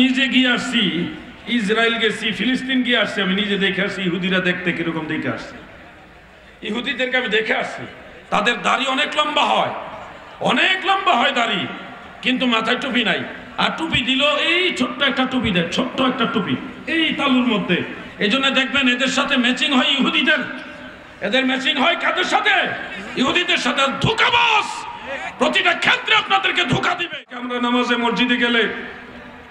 নিজে গিয়ে আসছি, ইসরায়েল গেছি, ফিলিস্তিন গিয়ে আসছি, আমি নিজে দেখে আসছি ইহুদিরা দেখতে কিরকম দেখে আসছি। ইহুদিদেরকে আমি দেখে আসছি, তাদের দাড়ি অনেক লম্বা হয়, অনেক লম্বা হয় দাড়ি, কিন্তু মাথায় টুপি নাই। আর টুপি দিল এই ছোট্ট একটা টুপি দেয়, ছোট্ট একটা টুপি এই তালুর মধ্যে। এই জন্য দেখবেন এদের সাথে ম্যাচিং হয় ইহুদিদের, এদের ম্যাচিং হয় কাদের সাথে? ইহুদিদের সাথে। ধোঁকাবাজ প্রতিটা ক্ষেত্রে আপনাদেরকে ধোঁকা দিবে। আমরা নামাজে মসজিদে গেলে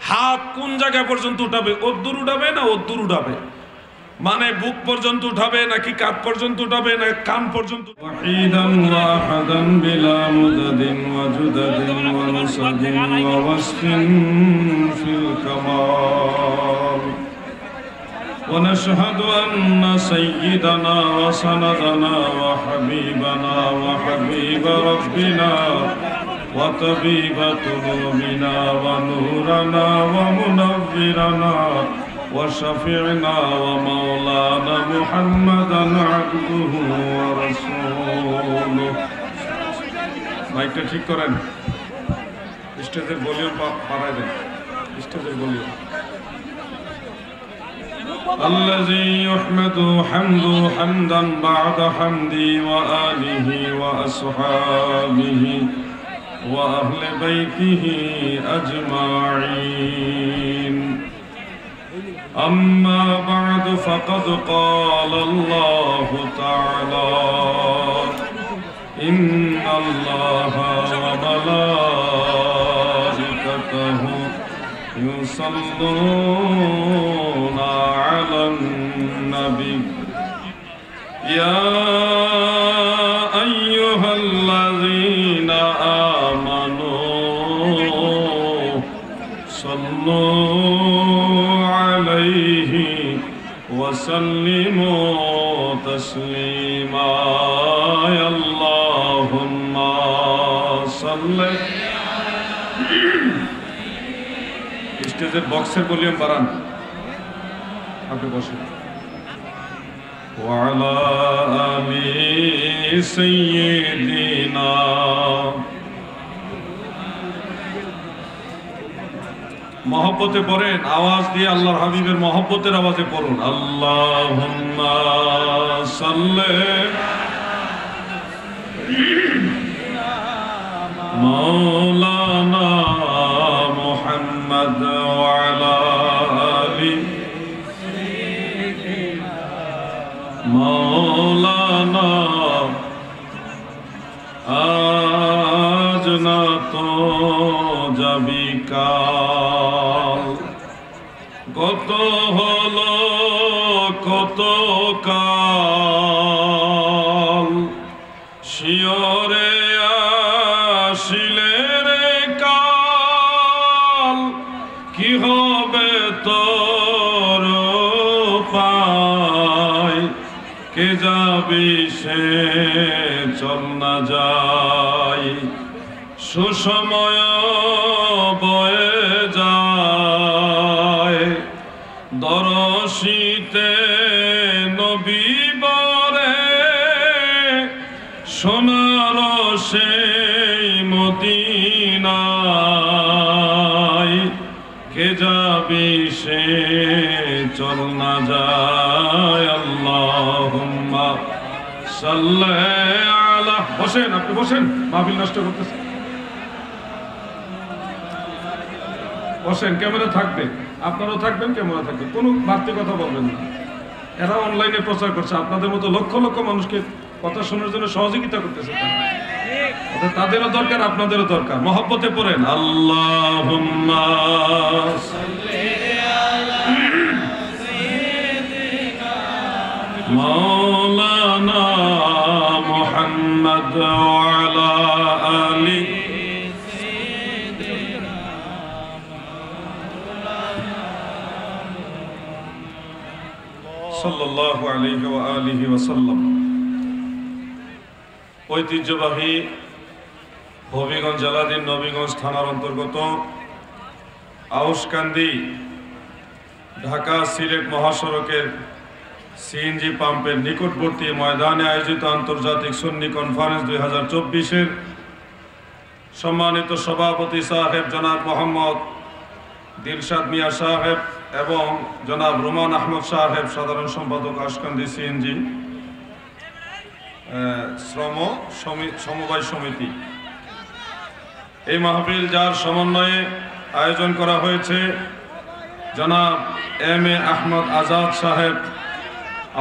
হাত কোন জায়গা পর্যন্ত উঠাবে? অদ্দুর উঠাবে না অদ্দুর উঠাবে? মানে বুক পর্যন্ত উঠাবে নাকি কাঁধ পর্যন্ত উঠাবে না কান পর্যন্ত? ওয়াহিদান ওয়া আহাদান বিলা মুদাদিন ওয়া জুদাদিন ওয়া নুসাদিন ওয়া ওয়াসফিন ফিল কামাল। ونشهد أن سيدنا وسندنا وحبيبنا وحبيب ربنا وطبيب قلوبنا ونورنا ومنورنا وشفيعنا ومولانا محمدا عبده ورسوله. মাইকটা ঠিক করেন, স্টেজের ভলিউম বাড়ায় দেন, স্টেজের ভলিউম। الذي يحمد حمده حمدا بعد حمدي وآله وأصحابه وأهل بيته أجمعين. أما بعد فقد قال الله تعالى إن الله وملائكته يصلون على النبي يا أيها الذين آمنوا صلوا عليه وسلموا تسليما. اللهم صل. স্টেজের বক্সের ভলিউম বাড়ান, আপনি বসেন। ওয়ালা আলি সাইয়্যিদিনা। মহব্বতে পড়েন, আওয়াজ দিয়ে আল্লাহর হাবিবের মহব্বতের আওয়াজে পড়ুন। আল্লাহুম্মা সাল্লি মাওলানা মুহাম্মদ ওয়া আলা আলি মাওলানা। আজ না তো যাবি কাল, কত হলো কত কাল, শিয়রে আসিলে রে কাল, কি হবে তোর পায়, কে যাবি সে চল না যাই, সুসময় বয়ে যায়, দরশিতে নবী বরে, সোনার সেই মদিনায়, কে যাবি সে চল না যায়। আল্লাহুম্মা সাল্লি আলা। বসেন, আপনি বসেন, মাহফিল নষ্ট করতেছেন। বসেন, ক্যামেরা থাকবে, আপনারাও থাকবেন, ক্যামেরা থাকবে, কোনো বাড়তি কথা বলবেন না। এরা অনলাইনে প্রচার করছে, আপনাদের মতো লক্ষ লক্ষ মানুষকে কথা শোনার জন্য সহযোগিতা করতেছে। তাদেরও দরকার, আপনাদেরও দরকার। মহব্বতে পড়েন আল্লাহুম্মা সাল্লি আলা সাইয়্যিদিনা মাওলানা মুহাম্মদ ওয়া আলা আলি সাইয়্যিদিনা সাল্লাল্লাহু আলাইহি ওয়া আলিহি ওয়া সাল্লাম। ঐতিহ্যবাহী হবিগঞ্জ জেলাধীন নবীগঞ্জ থানার অন্তর্গত আউশকান্দি ঢাকা সিলেট মহাসড়কের সিএনজি পাম্পের নিকটবর্তী ময়দানে আয়োজিত আন্তর্জাতিক সুন্নি কনফারেন্স 2024-এর সম্মানিত সভাপতি সাহেব জনাব মোহাম্মদ দিলশাদ মিয়া সাহেব এবং জনাব রুমান আহমদ সাহেব সাধারণ সম্পাদক আশকান্দি সিএনজি সমবায় সমিতি। এই মাহফিল যার সমন্বয়ে আয়োজন করা হয়েছে জনাব এম এ আহমদ আজাদ সাহেব,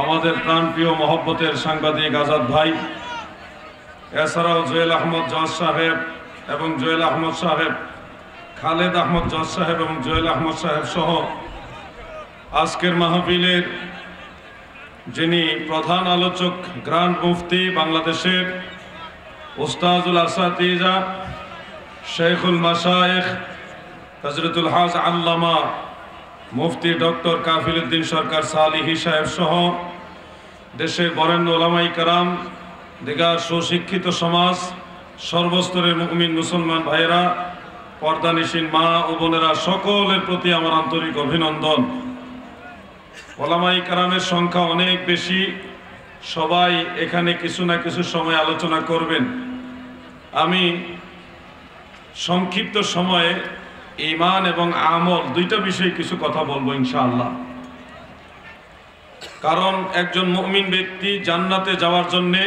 আমাদের প্রাণপ্রিয় মহব্বতের সাংবাদিক আজাদ ভাই, এছাড়াও জুয়েল আহমদ জজ সাহেব এবং জুয়েল আহমদ সাহেব, খালেদ আহমদ জজ সাহেব এবং জুয়েল আহমদ সাহেব সহ আজকের মাহফিলের যিনি প্রধান আলোচক গ্র্যান্ড মুফতি বাংলাদেশের উস্তাজুল আসাতিজা শেখুল মাশায়েখ হযরতুল হাজ আল্লামা মুফতি ডক্টর কাফিলউদ্দিন সরকার সালিহি সাহেব সহ দেশের বরেণ্য ওলামাই কেরাম, দিগার সুশিক্ষিত সমাজ, সর্বস্তরের মুমিন মুসলমান ভাইয়েরা, পর্দানিশীন মা ও বোনেরা, সকলের প্রতি আমার আন্তরিক অভিনন্দন। ওলামাই কেরামের সংখ্যা অনেক বেশি, সবাই এখানে কিছু না কিছু সময় আলোচনা করবেন। আমি সংক্ষিপ্ত সময়ে ঈমান এবং আমল দুইটা বিষয়ে কিছু কথা বলবো ইনশাআল্লাহ। কারণ একজন মুমিন ব্যক্তি জান্নাতে যাওয়ার জন্যে,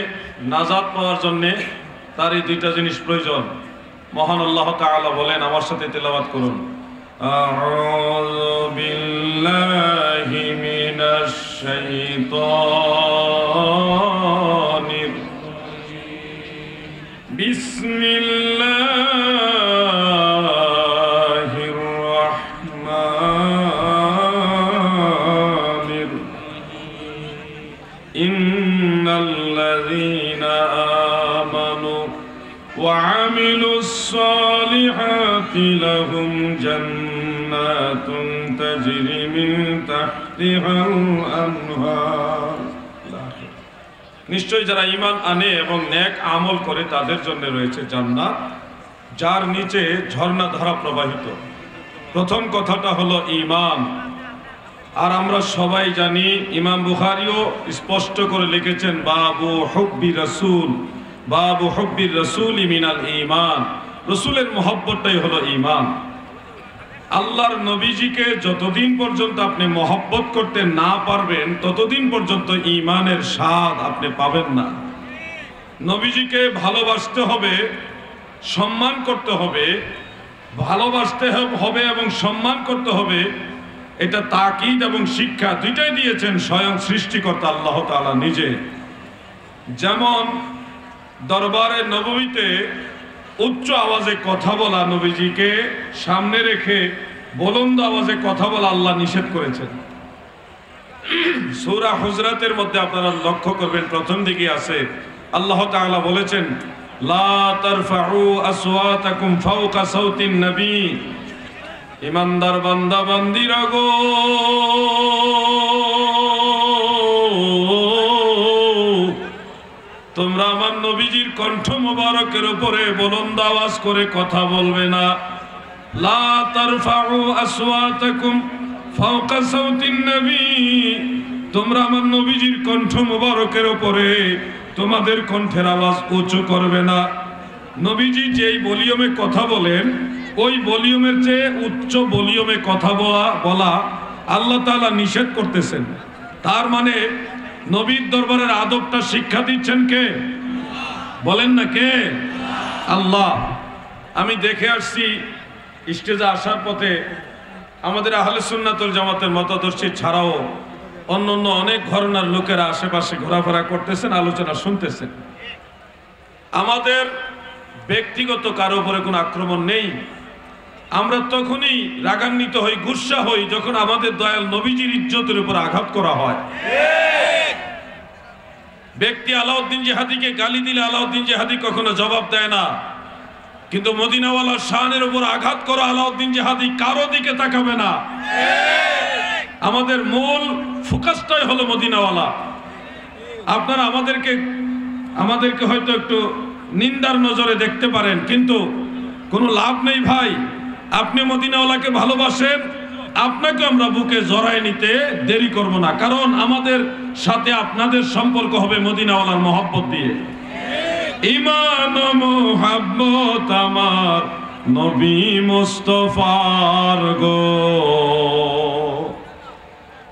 নাজাত পাওয়ার জন্যে তার এই দুইটা জিনিস প্রয়োজন। মহান আল্লাহ তাআলা বলেন, আমার সাথে তেলাওয়াত করুন, আউযু বিল্লাহি মিনাশ শাইতানির রাজীম, বিসমিল্লাহির রাহমানির রাহিম, ইন্নাল্লাযীনা আমানু ওয়া আমিলুস সালিহাতি লাহুম জান্নাতুন তাজরি মিন তাহতিহাল আনহার। নিশ্চয় যারা ঈমান আনে এবং নেক আমল করে তাদের জন্য রয়েছে জান্নাত, যার নিচে ঝর্ণা ধারা প্রবাহিত। প্রথম কথাটা হলো ঈমান। আর আমরা সবাই জানি, ইমাম বুখারীও স্পষ্ট করে লিখেছেন, বাবু হুব্বি রাসূল, বাবু হুব্বির রাসূল মিনাল ঈমান। রাসূলের মহব্বতটাই হলো ঈমান। আল্লাহর নবীজিকে যতদিন পর্যন্ত আপনি মহব্বত করতে না পারবেন ততদিন পর্যন্ত ঈমানের স্বাদ আপনি পাবেন না। নবীজিকে ভালোবাসতে হবে, সম্মান করতে হবে, ভালোবাসতে হবে এবং সম্মান করতে হবে। এটা তাকিদ এবং শিক্ষা দুইটাই দিয়েছেন স্বয়ং সৃষ্টিকর্তা আল্লাহ তাআলা নিজে। যেমন দরবারে নববীতে উচ্চ আওয়াজে কথা বলা নবীজিকে সামনে রেখে বুলন্দ আওয়াজে কথা বলা আল্লাহ নিষেধ করেছেন। সূরা হুজরাতের মধ্যে আপনারা লক্ষ্য করবেন, প্রথম দিকে আছে আল্লাহ তাআলা বলেছেন, লা তারফাউ আসওয়াতাকুম ফাওকা সাউতিন নবী। ইমানদার বান্দা বান্দিরা গো, তোমরা আমার নবীজির কণ্ঠ মোবারকের উপরে বুলন্দ আওয়াজ করে কথা বলবে না। লা তারফাউ আসওয়াতাকুম ফাওকা সাউতিন নবী, তোমরা আমার নবীজির কণ্ঠ মোবারকের উপরে তোমাদের কণ্ঠের আওয়াজ উঁচু করবে না। নবীজি যেই ভলিউমে কথা বলেন ওই ভলিউমের চেয়ে উচ্চ ভলিউমে কথা বলা আল্লাহ তাআলা নিষেধ করতেছেন। তার মানে নবীর দরবারের আদবটা শিক্ষা দিচ্ছেন কে? বলেন না কে? আল্লাহ। আমি দেখে আসছি স্টেজে আসার পথে আমাদের আহলে সুন্নাত ওয়াল জামাতের মতাদর্শী ছাড়াও অন্যান্য অনেক ঘরানার লোকেরা আশেপাশে ঘোরাফেরা করতেছেন, আলোচনা শুনতেছেন। আমাদের ব্যক্তিগত কারো উপরে কোনো আক্রমণ নেই। আমরা তখনই রাগান্বিত হই, গুসা হই যখন আমাদের দয়াল নবীজির ইজ্জতের উপর আঘাত করা হয়। ব্যক্তি আলাউদ্দিন জিহাদিকে গালি দিলে আলাউদ্দিন জিহাদি কখনো জবাব দেয় না, কিন্তু মদিনাওয়ালার শানের উপর আঘাত করা আলাউদ্দিন জিহাদি কারো দিকে তাকাবে না। আমাদের মূল ফোকাসটাই হলো মদিনাওয়ালা। আপনারা আমাদেরকে হয়তো একটু নিন্দার নজরে দেখতে পারেন, কিন্তু কোনো লাভ নেই ভাই। আপনি মদিনাওয়ালাকে ভালোবাসেন, আপনাকে আমরা বুকে জড়ায় নিতে দেরি করব না, কারণ আমাদের সাথে আপনাদের সম্পর্ক হবে মদিনাওয়ালার মহব্বত দিয়ে। ঈমান ও মুহাব্বত আমার নবী মুস্তাফার গো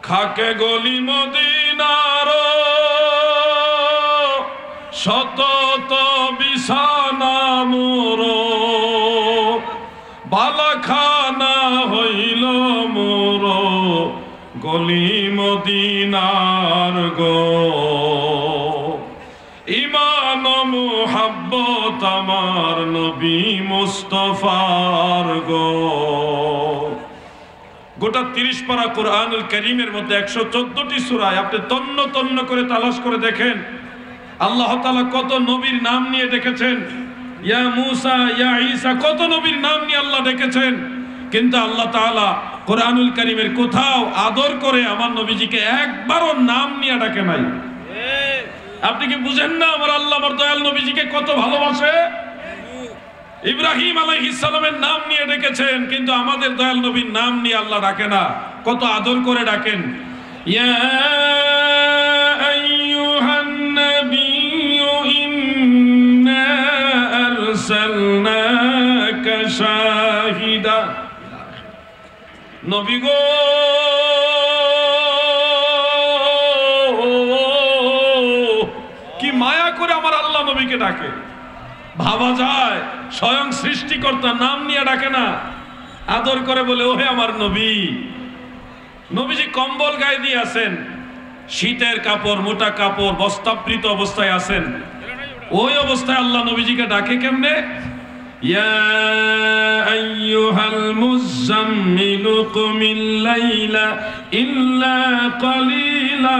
খাকে গলি মদিনার শতত বিছানা মোর বালাখানা হইল মোর গলি মদিনার গো ইমান মুহাব্বত আমার নবী মুস্তাফার গো। গোটা 30 পারা কোরআনুল কারীমের মধ্যে 114টি সূরায় আপনি তন্ন তন্ন করে তালাশ করে দেখেন আল্লাহ তাআলা কত নবীর নাম নিয়ে ডেকেছেন। ইয়া মূসা ইয়া ঈসা কত নবীর নাম নিয়ে আল্লাহ ডেকেছেন, কিন্তু আল্লাহ তাআলা কোরআনুল কারীমের কোথাও আদর করে আমার নবীজিকে একবারও নাম নিয়ে ডাকে নাই। আপনি কি বুঝেন না আমার আল্লাহ আমার দয়াল নবীজিকে কত ভালোবাসে? ইব্রাহিম আলাইহিস সালামের নাম নিয়ে ডেকেছেন, কিন্তু আমাদের দয়াল নবীর নাম নিয়ে আল্লাহ ডাকে না, কত আদর করে ডাকেন। ইয়া আইয়ুহান নাবিয়্যু ইন্না আরসালনাকা শাহিদা। নবী গো কি মায়া করে আমার আল্লাহ নবীকে ডাকে, ভাবা যায় স্বয়ং সৃষ্টিকর্তা নাম নিয়ে ডাকে না, আদর করে বলে ওহে আমার নবী। নবীজি কম্বল গায়ে দিয়ে আছেন, শীতের কাপড় মোটা কাপড় বস্ত্রাবৃত অবস্থায় আছেন, ওই অবস্থায় আল্লাহ নবীজিকে ডাকে কেমনে? ইয়া আইয়ুহাল মুযাম্মিলু কুমিল লাইলা ইল্লা কালিলা।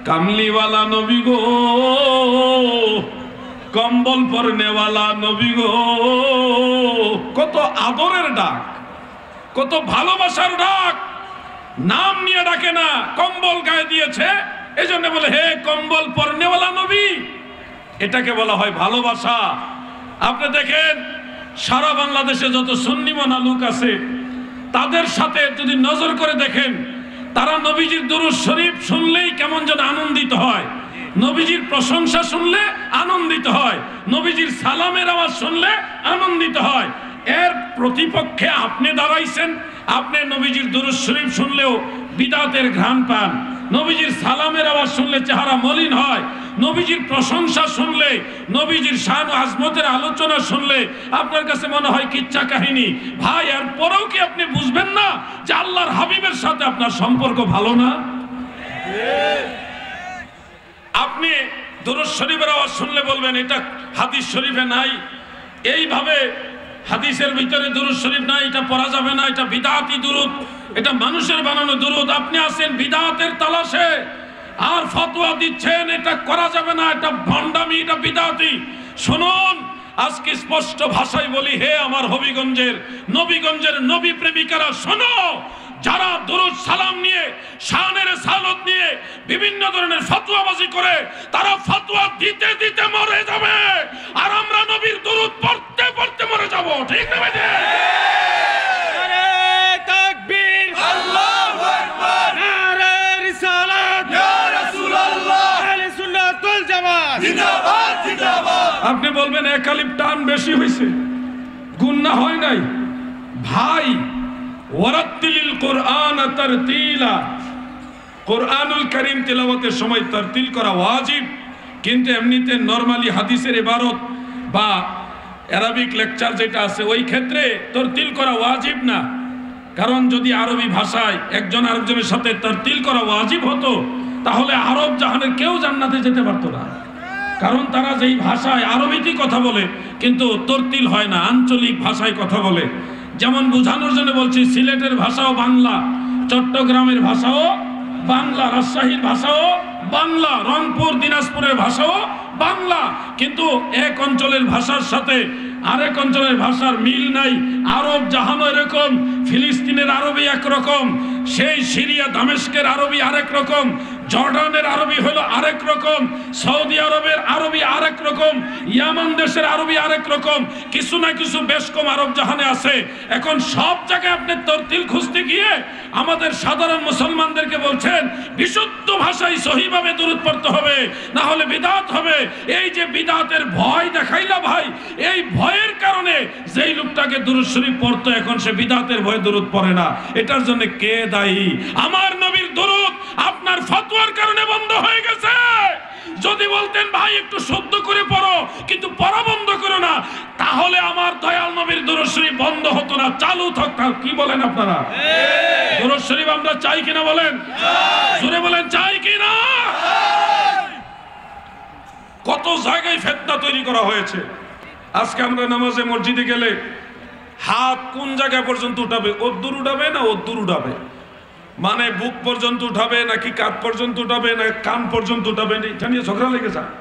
কামলিওয়ালা নবী গো, কম্বল পরনেওয়ালা নবী গো, কত আদরের ডাক, কত ভালোবাসার ডাক, নাম নিয়ে ডাকে না, কম্বল গায়ে দিয়েছে এজন্য বলে হে কম্বল পরনেওয়ালা নবী। এটাকে বলা হয় ভালোবাসা। আপনি দেখেন সারা বাংলাদেশে যত সুন্নি মানা লোক আছে তাদের সাথে যদি নজর করে দেখেন, তারা নবীজির দুরূদ শরীফ শুনলেই কেমন যেন আনন্দিত হয়, নবীজির প্রশংসা শুনলে আনন্দিত হয়, নবীজির সালামের আওয়াজ শুনলে আনন্দিত হয়। এর প্রতিপক্ষে আপনি দাঁড়াইছেন, আপনি নবীজির দুরূদ শরীফ শুনলেও বিদআতের ঘ্রাণ পান, নবীজির সালামের আওয়াজ শুনলে চেহারা মলিন হয়, নবীজির প্রশংসা শুনলে, নবীজির শান ও আজমতের আলোচনা শুনলে আপনার কাছে মনে হয় কিচ্ছা কাহিনী। ভাই এর পরেও কি আপনি বুঝবেন না যে আল্লাহর হাবিবের সাথে আপনার সম্পর্ক ভালো না? আপনি দুরূদ শরীফের আওয়াজ শুনলে বলবেন এটা হাদিস শরীফে নাই, এইভাবে হাদিসের ভিতরে দুরূদ শরীফ নাই, এটা পড়া যাবে না, এটা বিদআতি দুরূদ, এটা মানুষের বানানো দুরূদ। আপনি আছেন বিদআতের তালাশে আর ফতোয়া দিচ্ছেন এটা করা যাবে না, এটা ভণ্ডামি, এটা বিদআতি। শুনুন, আজকে স্পষ্ট ভাষায় বলি, হে আমার হবিগঞ্জের নবীগঞ্জের নবী প্রেমিকারা শোনো, যারা দুরূদ সালাম নিয়ে শানের সালত নিয়ে বিভিন্ন ধরনের ফতোয়াবাজি করে তারা ফতোয়া দিতে দিতে মরে যাবে, আর আমরা নবীর দুরূদ পড়তে পড়তে মরে যাব। ঠিক না ভাই? নারে তাকবীর, আল্লাহু আকবার, নারে রিসালাত, ইয়া রাসূলুল্লাহ, আহলে সুন্নাত ওয়াল জামাত জিন্দাবাদ জিন্দাবাদ। আপনি বলবেন একালিপ টান বেশি হয়েছে, গুনাহ হয় নাই। ভাই ওয়ারাত্তিলিল কুরআন তারতিলা, কোরআনুল কারীম তেলাওয়াতের সময় তারতিল করা ওয়াজিব, কিন্তু এমনিতে নরমালি হাদিসের ইবারত বা আরবিক লেকচার যেটা আছে ওই ক্ষেত্রে তারতিল করা ওয়াজিব না। কারণ যদি আরবি ভাষায় একজন আরেকজনের সাথে তারতিল করা ওয়াজিব হতো তাহলে আরব জাহানের কেউ জান্নাতে যেতে পারতো না, কারণ তারা যেই ভাষায় আরবিতে কথা বলে কিন্তু তারতিল হয় না, আঞ্চলিক ভাষায় কথা বলে। যেমন বোঝানোর জন্য বলছি, সিলেটের ভাষাও বাংলা, চট্টগ্রামের ভাষাও বাংলা, রাজশাহীর ভাষাও বাংলা, রংপুর দিনাজপুরের ভাষাও বাংলা, কিন্তু এক অঞ্চলের ভাষার সাথে আরেক অঞ্চলের ভাষার মিল নাই। আরব জাহানও এরকম, ফিলিস্তিনের আরবি একরকম, সেই সিরিয়া দামেস্কের আরবি আরেক রকম, জর্ডানের আরবি হলো আরেক রকম, সৌদি আরবের আরবি আরেক রকম, ইয়ামান দেশের আরবি আরেক রকম, কিছু না কিছু বেশ কম আরব জাহানে আছে। এখন সব জায়গায় আপনি তরতিল খুঁজতে গিয়ে আমাদের সাধারণ মুসলমানদেরকে বলছেন বিশুদ্ধ ভাষায় সহিভাবে দুরূদ পড়তে হবে, না হলে বিদআত হবে। এই যে বিদআতের ভয় দেখাইলা ভাই, এই ভয়ের কারণে যেই লোকটাকে দুরূদ শরীফ পড়তো এখন সে বিদআতের ভয়ে দুরূদ পড়ে না। এটার জন্য কে দায়ী? আমার নবীর দুরূদ আপনার ফতোয়ার কারণে বন্ধ হয়ে গেছে। যদি বলতেন ভাই একটু শুদ্ধ করে পড়ো কিন্তু পড়া বন্ধ করো না, তাহলে আমার দয়াল নবীর দুরূদ শরীফ বন্ধ হতো না, চালু থাকতো। কি বলেন আপনারা? দুরূদ শরীফ আমরা চাই কিনা বলেন? জোরে বলেন, চাই কিনা? কত জায়গায় ফিতনা তৈরি করা হয়েছে। আজকে আমরা নামাজে মসজিদে গেলে হাত কোন জায়গা পর্যন্ত উঠাবে? ওদ্দুর উঠাবে না ওদ্দুর উঠাবে, মানে বুক পর্যন্ত উঠাবে নাকি কাঁধ পর্যন্ত উঠাবে না কান পর্যন্ত উঠাবে, এটা নিয়ে ঝগড়া লেগে যায়।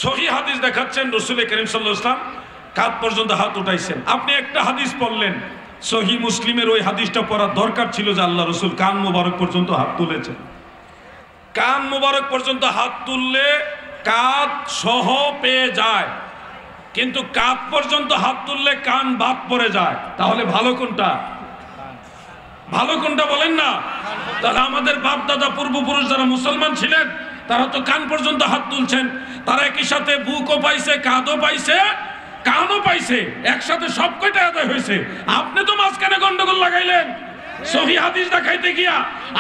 সহিহ হাদিস দেখাচ্ছেন রাসূল করিম সাল্লাল্লাহু আলাইহি ওয়াসাল্লাম কাঁধ পর্যন্ত হাত উঠাইছেন। আপনি একটা হাদিস পড়লেন, সহিহ মুসলিমের ওই হাদিসটা পড়ার দরকার ছিল যে আল্লাহ রাসূল কান মোবারক পর্যন্ত হাত তুলেছেন। কান মোবারক পর্যন্ত হাত তুললে কাঁধ সহ পেয়ে যায়, কিন্তু কাঁধ পর্যন্ত হাত তুললে কান বাদ পড়ে যায়। তাহলে ভালো কোনটা? ভালো কোনটা বলেন না? তাহলে আমাদের বাপ দাদা পূর্বপুরুষ যারা মুসলমান ছিলেন তারা তো কান পর্যন্ত হাত তুলছেন, তারা একই সাথে বুকও পাইছে, কাঁধও পাইছে, কানও পাইছে, একসাথে সব কয়টা আদায় হয়েছে। আপনি তো মাঝখানে গন্ডগোল লাগাইলেন সহিহ হাদিস দেখাইতে গিয়া।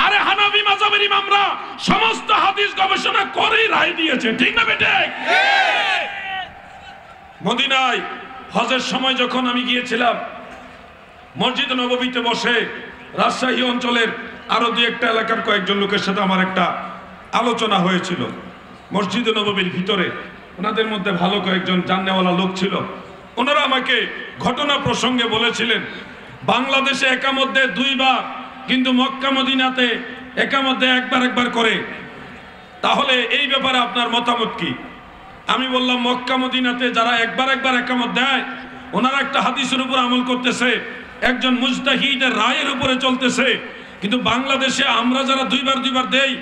আরে হানাফি মাযহাবের ইমামরা সমস্ত হাদিস গবেষণা করেই রায় দিয়েছে, ঠিক না বেটে? মদিনায় হজের সময় যখন আমি গিয়েছিলাম, মসজিদ নববীতে বসে রাজশাহী অঞ্চলের আরো দুই একটা এলাকার কয়েকজন লোকের সাথে আমার একটা আলোচনা হয়েছিল মসজিদ নববীর ভিতরে। ওনাদের মধ্যে ভালো কয়েকজন জাননেওয়ালা লোক ছিল। ওনারা আমাকে ঘটনা প্রসঙ্গে বলেছিলেন বাংলাদেশে একামতে দুইবার, কিন্তু মক্কা মদিনাতে একামতে একবার করে। তাহলে এই ব্যাপারে আপনার মতামত কি? আমি বললাম মক্কা মদিনাতে যারা একবার একামত দেয় ওনারা একটা হাদিসের উপর আমল করতেছে, একজন মুজতাহিদের রায়ের উপরে চলতেছে। কিন্তু বাংলাদেশে আমরা যারা দুইবার দেই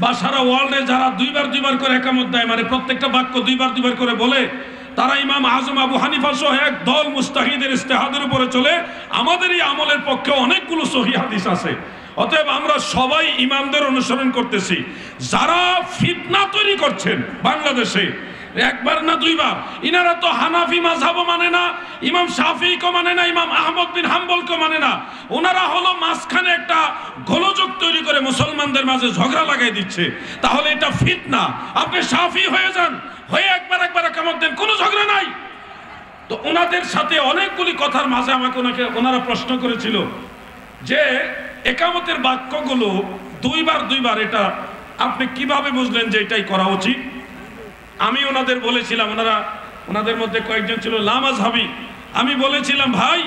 বা সারা ওয়ার্ল্ডে যারা দুইবার করে একামত দেয়, মানে প্রত্যেকটা বাক্য দুইবার করে বলে, তারা ইমাম আজম আবু হানিফা সহ এক দল মুজতাহিদের ইজতিহাদের উপরে চলে। আমাদের এই আমলের পক্ষে অনেকগুলো সহিহ হাদিস আছে। অতএব আমরা সবাই ইমামদের অনুসরণ করতেছি। যারা ফিতনা তৈরি করছেন বাংলাদেশে একবার না দুইবার, ইনারা তো হানাফি মাযহাবও মানে না, ইমাম শাফিঈকে মানে না, ইমাম আহমদ বিন হাম্বলকে মানে না। ওনারা হলো মাঝখানে একটা গোলযোগ তৈরি করে মুসলমানদের মাঝে ঝগড়া লাগাই দিচ্ছে। তাহলে এটা ফিতনা। আপনি শাফিঈ হয়ে যান, হয়ে একবার একামত দেন, কোনো ঝগড়া নাই। তো ওনাদের সাথে অনেকগুলি কথার মাঝে আমাকে ওনারা প্রশ্ন করেছিল যে একামতের বাক্যগুলো দুইবার এটা আপনি কিভাবে বুঝলেন যে এটাই করা উচিত? আমি ওনাদের বলেছিলাম, ওনাদের মধ্যে কয়েকজন ছিল লামাযহাবী। আমি বলেছিলাম ভাই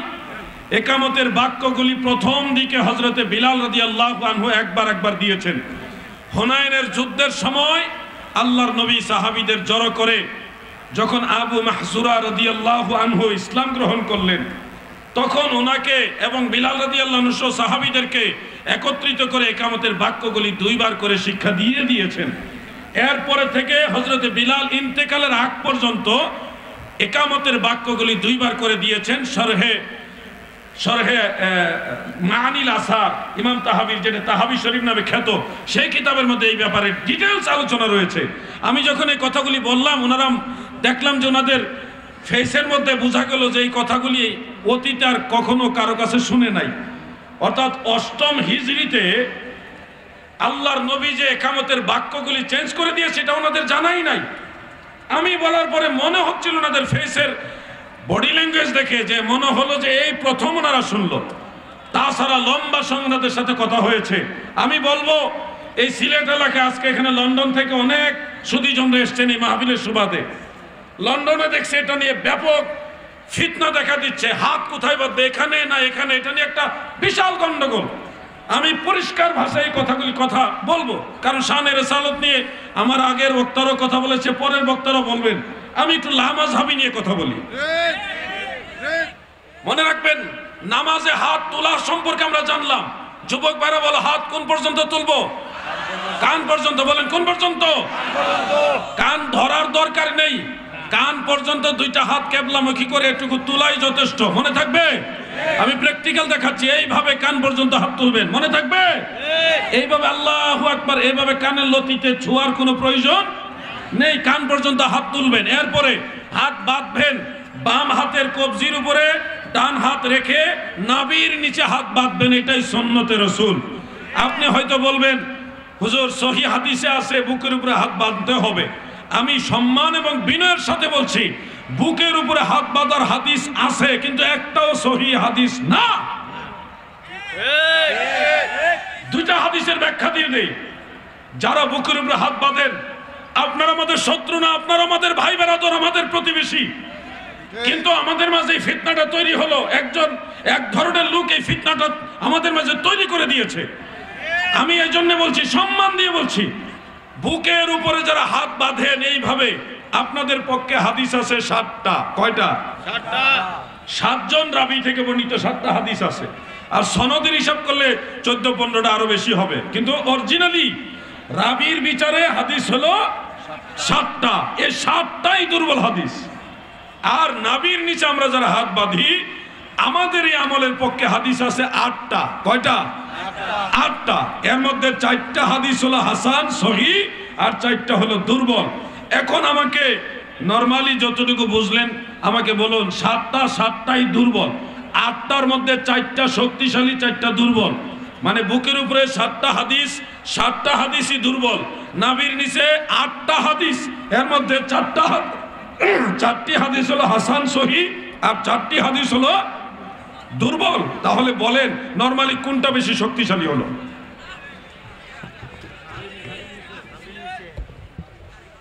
একামতের বাক্যগুলি প্রথম দিকে হযরতে বিলাল রাদিয়াল্লাহু আনহু একবার দিয়েছেন। হুনাইনের যুদ্ধের সময় আল্লাহর নবী সাহাবীদের জড়ো করে যখন আবু মাহজুরা রাদিয়াল্লাহু আনহু ইসলাম গ্রহণ করলেন, তখন ওনাকে এবং বিলাল রাদিয়াল্লাহু আনহু সাহাবীদেরকে একত্রিত করে একামতের বাক্যগুলি দুইবার করে শিক্ষা দিয়েছেন। এরপরে থেকে হযরতে বিলাল ইন্তেকালের আগ পর্যন্ত একামতের বাক্যগুলি দুইবার করে দিয়েছেন। শরহে মানিল আসার ইমাম তাহাবির, যেটা তাহাবি শরীফ নামে খ্যাত, সেই কিতাবের মধ্যে এই ব্যাপারে ডিটেলস আলোচনা রয়েছে। আমি যখন এই কথাগুলি বললাম, ওনারা দেখলাম যে ওনাদের ফেসের মধ্যে বোঝা গেল যে এই কথাগুলি অতীতে আর কখনো কারো কাছে শুনে নাই। অর্থাৎ ৮ম হিজরিতে আল্লাহর নবী যে একামতের বাক্যগুলি চেঞ্জ করে দিয়েছে এটা ওনাদের জানাই নাই। আমি বলার পরে মনে হচ্ছিল ওনাদের ফেসের বডি ল্যাঙ্গুয়েজ দেখে যে মনে হলো যে এই প্রথম ওনারা শুনলো। তাছাড়া লম্বা সংবাদের সাথে কথা হয়েছে। আমি বলবো এই সিলেট এলাকায় আজকে এখানে লন্ডন থেকে অনেক সুধীজনরা এসছেন এই মাহফিলের সুবাদে। লন্ডনে দেখছে এটা নিয়ে ব্যাপক ফিতনা দেখা দিচ্ছে, হাত কোথায় বাঁধবে, এখানে না এখানে, এটা নিয়ে একটা বিশাল গন্ডগোল। আমি পরিষ্কার ভাষায় কথা বলবো, কারণ শানে রিসালাত নিয়ে আমার আগের বক্তারও কথা বলেছে, পরের বক্তারও বলবেন। আমি একটু লামাযহাবী নিয়ে কথা বলি। মনে রাখবেন নামাজে হাত তোলার সম্পর্কে আমরা জানলাম। যুবক ভাইরা বলো হাত কোন পর্যন্ত তুলবো? কান পর্যন্ত বলেন, কোন পর্যন্ত? কান ধরার দরকার নেই, কান পর্যন্ত দুইটা হাত কেবলামুখী করে একটু তুলাই যথেষ্ট। মনে থাকবে? আমি প্র্যাকটিক্যাল দেখাচ্ছি। এইভাবে কান পর্যন্ত হাত তুলবেন, মনে থাকবে? এইভাবে আল্লাহু আকবার, এইভাবে কানের লতিতে ছোঁয়ার কোনো প্রয়োজন নেই, কান পর্যন্ত হাত তুলবেন। এরপরে হাত বাঁধবেন বাম হাতের কবজির উপরে, ডান হাত রেখে নাভির নিচে হাত বাঁধবেন। এটাই সুন্নতে রাসূল। আপনি হয়তো বলবেন, হুজুর সহিহ হাদিসে আছে বুকের উপরে হাত বাঁধতে হবে। আমি সম্মান এবং বিনয়ের সাথে বলছি, বুকের উপরে হাত বাঁধার হাদিস আছে, কিন্তু একটাও সহিহ হাদিস না। দুইটা হাদিসের ব্যাখ্যা দিয়ে দেই। যারা বুকের উপরে হাত বাঁধেন, আপনারা আমাদের শত্রু না, আপনারা আমাদের ভাই বেরাদর, আমাদের প্রতিবেশী। কিন্তু আমাদের মাঝে এই ফিতনাটা তৈরি হলো, এক ধরনের লোক এই ফিতনাটা আমাদের মাঝে তৈরি করে দিয়েছে। আমি এই জন্য বলছি, সম্মান দিয়ে বলছি, বুকের উপরে যারা হাত বাঁধেন এইভাবে, আপনাদের পক্ষে হাদিস আছে 7টা। কয়টা? 7টা। 7 জন রাবি থেকে বর্ণিত 7টা হাদিস আছে। আর সনদের হিসাব করলে 14-15টা আরো বেশি হবে, কিন্তু অরিজিনালি রাবির বিচারে হাদিস হলো 7টা। এই 7টাই দুর্বল হাদিস। আর নাবির নিচে আমরা যারা হাত বাঁধি, আমাদের এই আমলের পক্ষে হাদিস আছে 8টা। কয়টা? 8টা। এর মধ্যে 4টা হাদিস হলো হাসান সহিহ, আর 4টা হলো দুর্বল। এখন আমাকে নরমালি যতটুকু বুঝলেন আমাকে বলুন, 7টাই দুর্বল, 8টার মধ্যে 4টা শক্তিশালী, 4টা দুর্বল। মানে বুকের উপরে 7টা হাদিস, 7টা হাদিসই দুর্বল। নাভির নিচে 8টা হাদিস, এর মধ্যে 4টি হাদিস হলো হাসান সহিহ, আর 4টি হাদিস হলো দুর্বল। তাহলে বলেন নরমালি কোনটা বেশি শক্তিশালী হলো?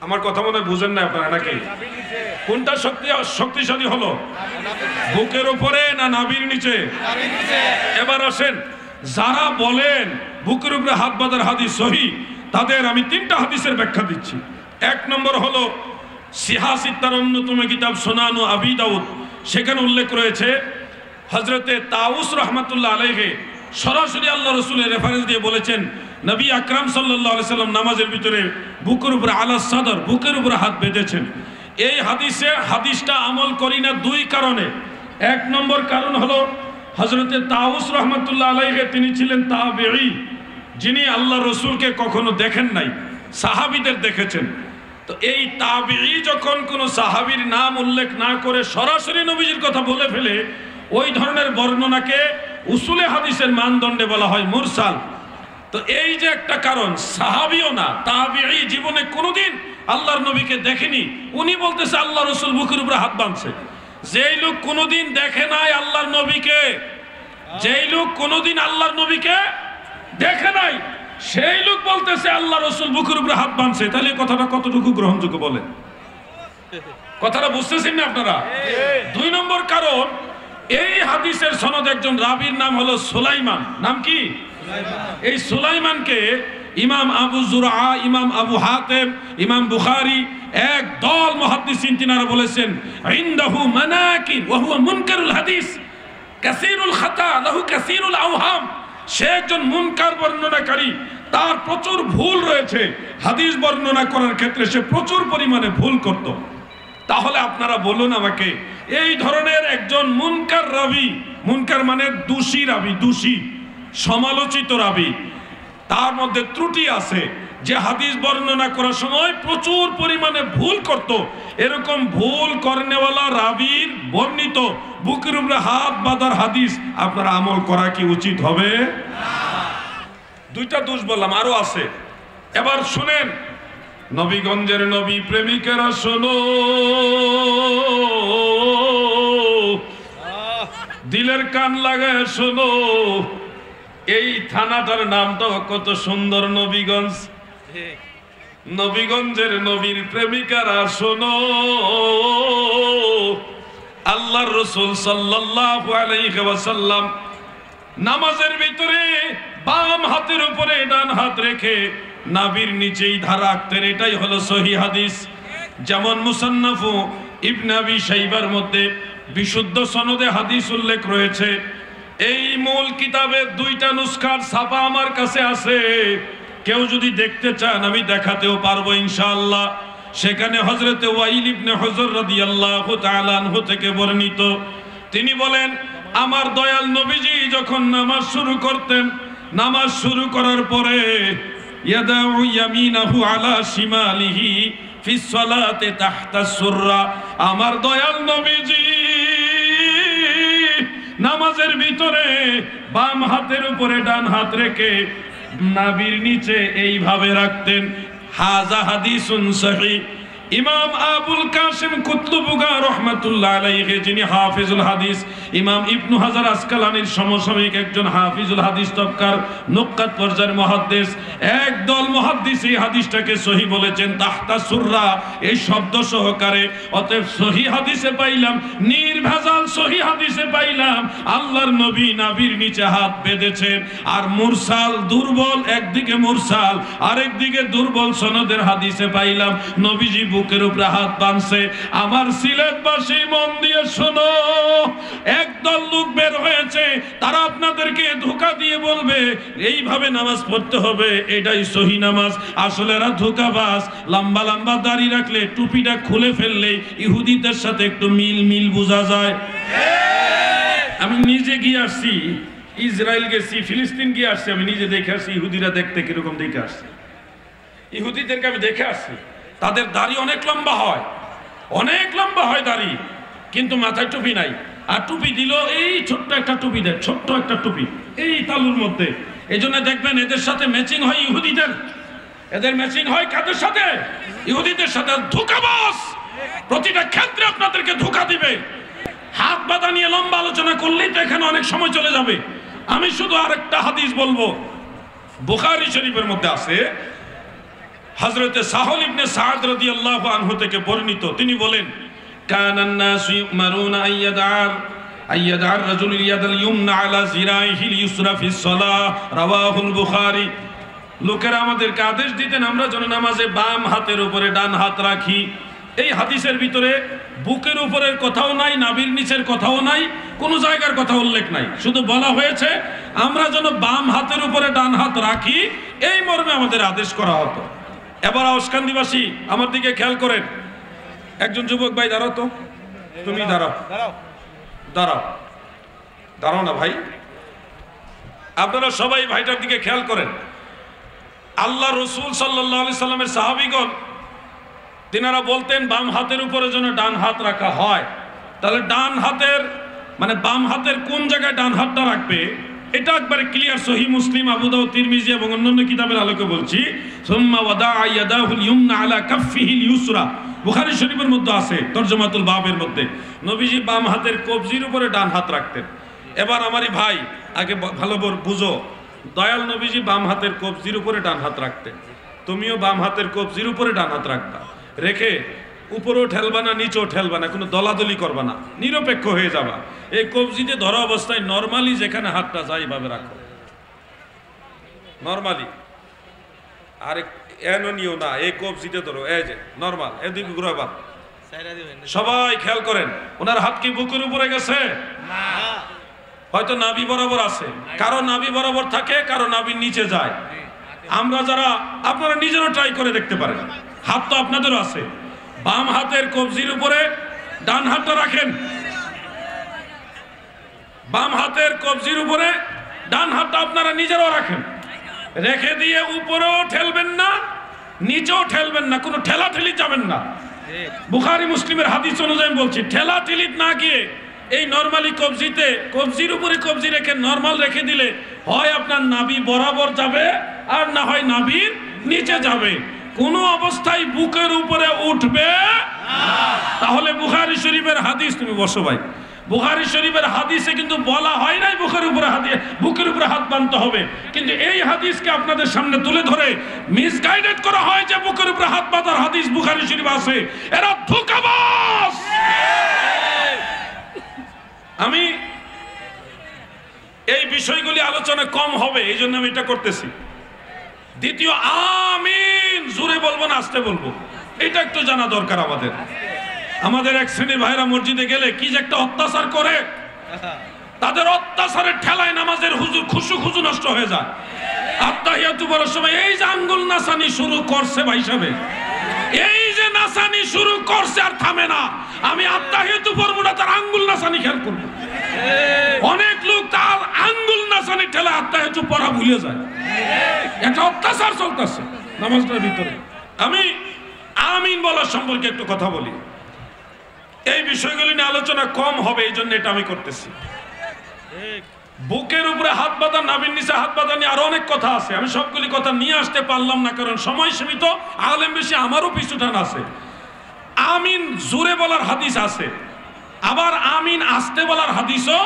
আমার কথা মনে বুঝেন না আপনারা নাকি? কোনটা শক্তিশালী হলো? বুকের উপরে না নাভির নিচে? এবার আসেন, যারা বলেন বুকের উপরে হাত বাঁধার হাদিস সহিহ, তাদের আমি 3টা হাদিসের ব্যাখ্যা দিচ্ছি। 1 নম্বর হলো সিহাসিত্তার অন্যতম কিতাব সুনানু আবি দাউদ, সেখানে উল্লেখ রয়েছে হযরতে তাউস রাহমাতুল্লাহ আলাইহি সরাসরি আল্লাহ রাসূলের রেফারেন্স দিয়ে বলেছেন, নবী আকরাম সাল্লাল্লাহু আলাইহি সাল্লাম নামাজের ভিতরে বুকের উপরে আলা সাদর, বুকের উপরে হাত বেঁধেছেন। এই হাদিসটা আমল করি না 2 কারণে। 1 নম্বর কারণ হলো হযরতে তাউস রাহমাতুল্লাহ আলাইহি তিনি ছিলেন তাবেঈ, যিনি আল্লাহ রাসূলকে কখনো দেখেন নাই, সাহাবীদের দেখেছেন। তো এই তাবেঈ যখন কোনো সাহাবীর নাম উল্লেখ না করে সরাসরি নবীজির কথা বলে ফেলে, ওই ধরনের বর্ণনাকে উসুলে হাদিসের মানদণ্ডে বলা হয় মুরসাল। তো এই যে একটা কারণ, সাহাবীও না, তাবেঈ জীবনে কোনোদিন আল্লাহর নবীকে দেখেনি, উনি বলতেছে আল্লাহ রাসূল বুকের উপরে হাত বাঁধছে। যেই লোক কোনোদিন দেখে নাই আল্লাহর নবীকে, যেই লোক কোনোদিন আল্লাহর নবীকে দেখে নাই, সেই লোক বলতেছে আল্লাহ রাসূল বুকের উপরে হাত বাঁধছে। তাহলে কথাটা কতটুকু গ্রহণযোগ্য বলেন? কথাটা বুঝতেছেন না আপনারা? 2 নম্বর কারণ, এই হাদিসের সনদ একজন রাবীর নাম হলো সুলাইমান। নাম কি? এই সুলাইমানকে ইমাম আবু যুরআ, ইমাম আবু হাতিম, ইমাম বুখারী, এক দল মুহাদ্দিসিন তিনারা বলেছেন ইনদাহু মানাকির ওয়া হুয়া মুনকারুল হাদিস কাসীরুল খাতা লাহু কাসীরুল আওহাম। সে একজন মুনকার বর্ণনাকারী, তার প্রচুর ভুল রয়েছে। হাদিস বর্ণনা করার ক্ষেত্রে সে প্রচুর পরিমাণে ভুল করত। তাহলে আপনারা বলুন আমাকে, এই ধরনের একজন মুনকার রাবী, মুনকার মানে দোষী রাবী, দোষী সমালোচিত রাবী, তার মধ্যে ত্রুটি আছে, যে হাদিস বর্ণনা করার সময় প্রচুর পরিমাণে ভুল করত, এরকম ভুল করনেওয়ালা রাবীর বর্ণিত বুকের উপরে হাত বাঁধার হাদিস আপনারা আমল করা কি উচিত হবে? 2টা দোষ বললাম, আরো আছে। এবার শুনেন, নবীগঞ্জের নবী প্রেমিকেরা শোনো, দিলের কান লাগায় শোনো। এই থানাটার নামটা কত সুন্দর, নবীগঞ্জ। নবীগঞ্জের নবীর প্রেমিকারা শোনো, আল্লাহর রাসূল সাল্লাল্লাহু আলাইহি ওয়াসাল্লাম নামাজের ভিতরে বাম হাতের উপরে ডান হাত রেখে নাভির নিচেই ধারা রাখতেন। এটাই হলো সহিহ হাদিস। যেমন মুসান্নাফ ইবনে আবি শাইবার মধ্যে বিশুদ্ধ সনদে হাদিস উল্লেখ রয়েছে। এই মূল কিতাবের 2টা নুসখার ছাপা আমার কাছে আছে। কেউ যদি দেখতে চান আমি দেখাতেও পারবো ইনশাআল্লাহ। সেখানে হযরতে ওয়াইল ইবনে হুজর রাদিয়াল্লাহু তাআলা আনহু থেকে বর্ণিত, তিনি বলেন আমার দয়াল নবীজি যখন নামাজ শুরু করতেন, নামাজ শুরু করার পরে ইয়াদাউ ইয়ামিনাহু আলা শিমালিহি ফিস সালাতি তাহতা সুররা, আমার দয়াল নবীজি নামাজের ভিতরে বাম হাতের উপরে ডান হাত রেখে নাভির নিচে এইভাবে রাখতেন। হাযা হাদিসুন সহিহ। ইমাম আবুল কাসিম কুতলুবুগা রাহমাতুল্লাহ আলাইহি, যিনি হাফিজুল হাদিস, ইমাম ইবনু হাজার আসকালানির সমসাময়িক একজন হাফিজুল হাদিস তবকার নুক্কাত পর্যায়ের মুহাদ্দিস, একদল মুহাদ্দিস এই হাদিসটাকে সহিহ বলেছেন তাহতা সুররা এই শব্দ সহকারে। অতএব সহিহ হাদিসে পাইলাম, নির্ভেজাল সহিহ হাদিসে পাইলাম আল্লাহর নবী নাভির নিচে হাত বেঁধেছেন। আর মুরসাল দুর্বল, একদিকে মুরসাল আরেকদিকে দুর্বল সনদের হাদিসে পাইলাম নবীজি বুকের উপরে হাত বাঁধছে। আমার সিলেটবাসী মন দিয়ে শোনো, একদল লোক বের হয়েছে, তারা আপনাদেরকে ধোঁকা দিয়ে বলবে এইভাবে নামাজ পড়তে হবে, এটাই সহি নামাজ। আসলে এরা ধোঁকাবাজ। লম্বা লম্বা দাড়ি রাখলে, টুপিটা খুলে ফেললে ইহুদিদের সাথে একটু মিল বোঝা যায়। আমি নিজে গিয়ে আসছি, ইসরায়েল গেছি, ফিলিস্তিন গিয়ে আসছি, আমি নিজে দেখে আসছি ইহুদিরা দেখতে কিরকম দেখে আসছি। ইহুদিদেরকে আমি দেখে আসছি, তাদের দাড়ি অনেক লম্বা হয়, অনেক লম্বা হয় দাড়ি, কিন্তু মাথায় টুপি নাই। আর টুপি দিল এই ছোট্ট একটা টুপি দেয়, ছোট্ট একটা টুপি এই তালুর মধ্যে। এই জন্য দেখবেন এদের সাথে ম্যাচিং হয় ইহুদিদের, এদের ম্যাচিং হয় কাদের সাথে? ইহুদিদের সাথে। ধোঁকাবাজ প্রতিটা ক্ষেত্রে আপনাদেরকে ধোঁকা দিবে। হাত বাঁধা নিয়ে লম্বা আলোচনা করলেই তো এখানে অনেক সময় চলে যাবে। আমি শুধু আরেকটা হাদিস বলবো, বুখারী শরীফের মধ্যে আছে, হযরতে সাহল ইবনে সাদ রাদিয়াল্লাহু আনহু থেকে বর্ণিত, তিনি বলেন কানান নাসু ইউমারুনা আইয়াদার রাজুলুল ইয়াদাল ইয়ুমনা আলা জিরাইহিল ইউসরা ফিস সালাহ, রাওয়াহুল বুখারী। লোকেরা আমাদেরকে আদেশ দিতেন আমরা যেন নামাজে বাম হাতের উপরে ডান হাত রাখি। এই হাদিসের ভিতরে বুকের উপরের কথাও নাই, নাভির নিচের কথাও নাই, কোনো জায়গার কথা উল্লেখ নাই, শুধু বলা হয়েছে আমরা যেন বাম হাতের উপরে ডান হাত রাখি, এই মর্মে আমাদের আদেশ করা হতো। এবার আওসকান্দিবাসী আমার দিকে খেয়াল করেন, একজন যুবক ভাই দাঁড়াও তো, তুমি দাঁড়াও দাঁড়াও দাঁড়াও না ভাই, আপনারা সবাই ভাইটার দিকে খেয়াল করেন। আল্লাহ রসুল সাল্লাল্লাহু আলাইহি সাল্লামের সাহাবীগণ তিনারা বলতেন বাম হাতের উপরে যেন ডান হাত রাখা হয়। তাহলে ডান হাতের মানে বাম হাতের কোন জায়গায় ডান হাতটা রাখবে এটা একবারে ক্লিয়ার। সহিহ মুসলিম, আবু দাউদ, তিরমিজি এবং অন্যান্য কিতাবের আলোকে বলছি। সুম্মা ওয়াদাআ ইয়াদাহুল ইয়ুমনা আলা কাফফিহিল ইউসরা, বুখারী শরীফের মধ্যে আছে তরজমাতুল বাবের মধ্যে, নবীজি বাম হাতের কবজির উপরে ডান হাত রাখতেন। এবার আমারই ভাই আগে ভালো করে বুঝো, দয়াল নবীজি বাম হাতের কবজির উপরে ডান হাত রাখতেন, তুমিও বাম হাতের কবজির উপরে ডান হাত রাখবা, রেখে উপরেও ঠেলবা না নিচেও ঠেলবা না, কোনো দলাদলি করবা না, নিরপেক্ষ হয়ে যাবা। এই কবজিতে ধরা অবস্থায় নরমালি যেখানে হাতটা যায় এইভাবে রাখো, নরমালি। আর এনো নিও না, এই কবজিতে ধরো, এই যে নরমাল, এদিকে ঘুরাবা। সবাই খেয়াল করেন, ওনার হাত কি বুকের উপরে গেছে? হয়তো নাভি বরাবর আছে, কারো নাভি বরাবর থাকে, কারো নাভির নিচে যায়। আমরা যারা, আপনারা নিজেরও ট্রাই করে দেখতে পারেন, হাত তো আপনাদেরও আছে। বাম হাতের কবজির উপরে ডান হাতটা রাখেন, বাম হাতের কবজির উপরে ডান হাতটা আপনারা নিজেরাও রাখেন, রেখে দিয়ে উপরেও ঠেলবেন না নিচেও ঠেলবেন না, কোনো ঠেলাঠেলি যাবেন না। বুখারী মুসলিমের হাদিস অনুযায়ী বলছি, ঠেলাঠেলি না গিয়ে এই নরমালি কবজিতে, কবজির উপরে কবজি রেখে নরমাল রেখে দিলে হয় আপনার নাভি বরাবর যাবে আর না হয় নাভির নিচে যাবে, কোন অবস্থায় বুকের উপরে উঠবে না। তাহলে বুখারী শরীফের হাদিস, তুমি বসো ভাই, বুখারী শরীফের হাদিসে কিন্তু বলা হয় নাই বুকের উপরে হাত বাঁধতে হবে, কিন্তু এই হাদিসকে আপনাদের সামনে তুলে ধরে মিসগাইডেড করা হয় যে বুকের উপরে হাত বাঁধার হাদিস বুখারী শরীফ আছে। এরা ধোঁকাবাজ। আমি এই বিষয়গুলি আলোচনা কম হবে, এই জন্য আমি এটা করতেছি। দ্বিতীয়, আমিন জোরে বলবো না আস্তে বলবো, এটা একটু জানা দরকার আমাদের। আমাদের এক শ্রেণীর ভাইরা মসজিদে গেলে কি যে একটা অত্যাচার করে, তাদের অত্যাচারের ঠেলায় নামাজের খুশু নষ্ট হয়ে যায়। আত্তাহিয়াতু বলার সময় এই যে আঙ্গুল নাসানি শুরু করছে ভাই সাহেব, এই যে নাসানি শুরু করছে আর থামে না। আমি আত্তাহিয়াতু পড়বো না, তার আঙ্গুল নাসানি খেয়াল করবো। অনেক লোক তার আঙ্গুল নাসানি ঠেলে আত্তাহিয়াতু পড়া ভুলে যায়। একটা অত্যাচার চলতেছে নামাজটার ভিতরে। আমি আমিন বলার সম্পর্কে একটু কথা বলি। এই বিষয়গুলি নিয়ে আলোচনা কম হবে, এই জন্য এটা আমি করতেছি। বুকের উপরে হাত বাঁধা, নাভির নিচে হাত বাঁধা নিয়ে আরো অনেক কথা আছে। আমি সবগুলি কথা নিয়ে আসতে পারলাম না, কারণ সময় সীমিত, আলেম বেশি, আমারও পিছুটান আছে। আমিন জোরে বলার হাদিস আছে, আবার আমিন আস্তে বলার হাদিসও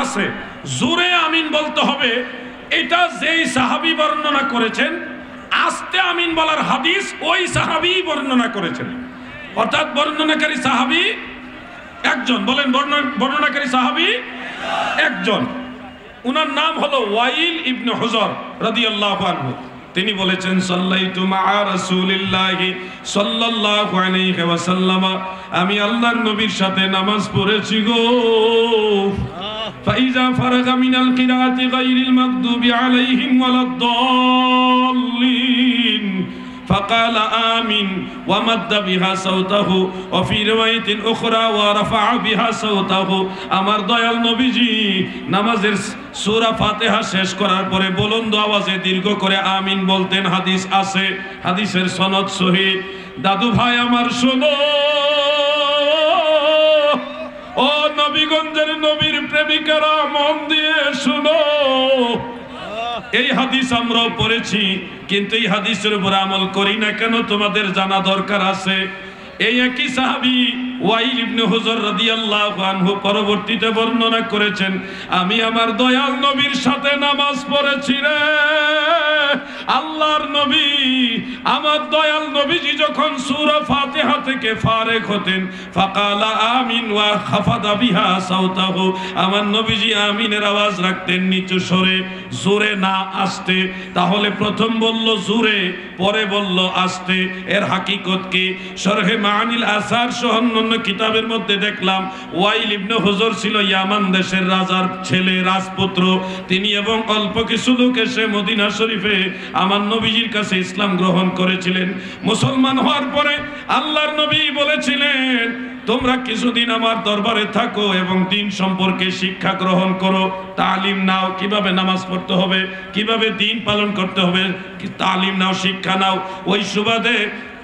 আছে। জোরে আমিন বলতে হবে, এটা যেই সাহাবী বর্ণনা করেছেন। আস্তে আমিন বলার হাদিস ওই সাহাবী বর্ণনা করেছেন, অর্থাৎ বর্ণনাকারী সাহাবী একজন। বলেন, বর্ণনাকারী সাহাবী একজন, উনার নাম হলো ওয়াইল ইবনে হুজর রাদিয়াল্লাহু আনহু। তিনি বলেছেন, সাল্লাইতু মা'a রাসূলিল্লাহি সাল্লাল্লাহু আলাইহি ওয়াসাল্লাম, আমি আল্লাহর নবীর সাথে নামাজ পড়েছি গো। ফাইজা ফারাগা মিনাল কিরাআতি গায়রিল মাগদুবি আলাইহিম ওয়ালাদ-দাল্লিন فقال آمين ومد بها صوته وفي رواية أخرى ورفع بها صوته। আমার দয়াল নবীজি নামাজের সূরা ফাতিহা শেষ করার পরে বুলন্দ আওয়াজে দীর্ঘ করে আমিন বলতেন। হাদিস আছে, হাদিসের সনদ সহিহ। দাদু ভাই আমার শোনো, ও নবীগঞ্জের নবীর প্রেমিকারা মন দিয়ে শোনো। এই হাদিস আমরাও পড়েছি, কিন্তু এই হাদিসের উপর আমল করি না কেন তোমাদের জানা দরকার আছে। এই একই সাহাবী ওয়াইল ইবনে হুজর রাদিয়াল্লাহু আনহু পরবর্তীতে বর্ণনা করেছেন, আমি আমার দয়াল নবীর সাথে নামাজ পড়েছি রে। আল্লাহর নবী, আমার দয়াল নবীজি যখন সূরা ফাতিহা থেকে ফারেক হতেন, ফাকালা আমিন ওয়া খাফাদা বিহা সাওতাহু, আমার নবীজি আমিনের আওয়াজ রাখতেন নিচু স্বরে, জোরে না আস্তে। তাহলে প্রথম বলল জোরে, পরে বলল আস্তে। এর হাকিকত কি? শরহে মাআনিল আসার সহ অন্যান্য কিতাবের মধ্যে দেখলাম ওয়াইল ইবনে হুজর ছিল ইয়ামান দেশের রাজার ছেলে, রাজপুত্র তিনি, এবং অল্প কিছু লোক এসে মদিনা শরীফে আমার নবীজির কাছে ইসলাম গ্রহণ করেছিলেন। মুসলমান হওয়ার পরে আল্লাহর নবী বলেছিলেন, তোমরা কিছুদিন আমার দরবারে থাকো এবং দ্বীন সম্পর্কে শিক্ষা গ্রহণ করো, তালিম নাও, কিভাবে নামাজ পড়তে হবে, কিভাবে দ্বীন পালন করতে হবে, তালিম নাও, শিক্ষা নাও। ওই সুবাদে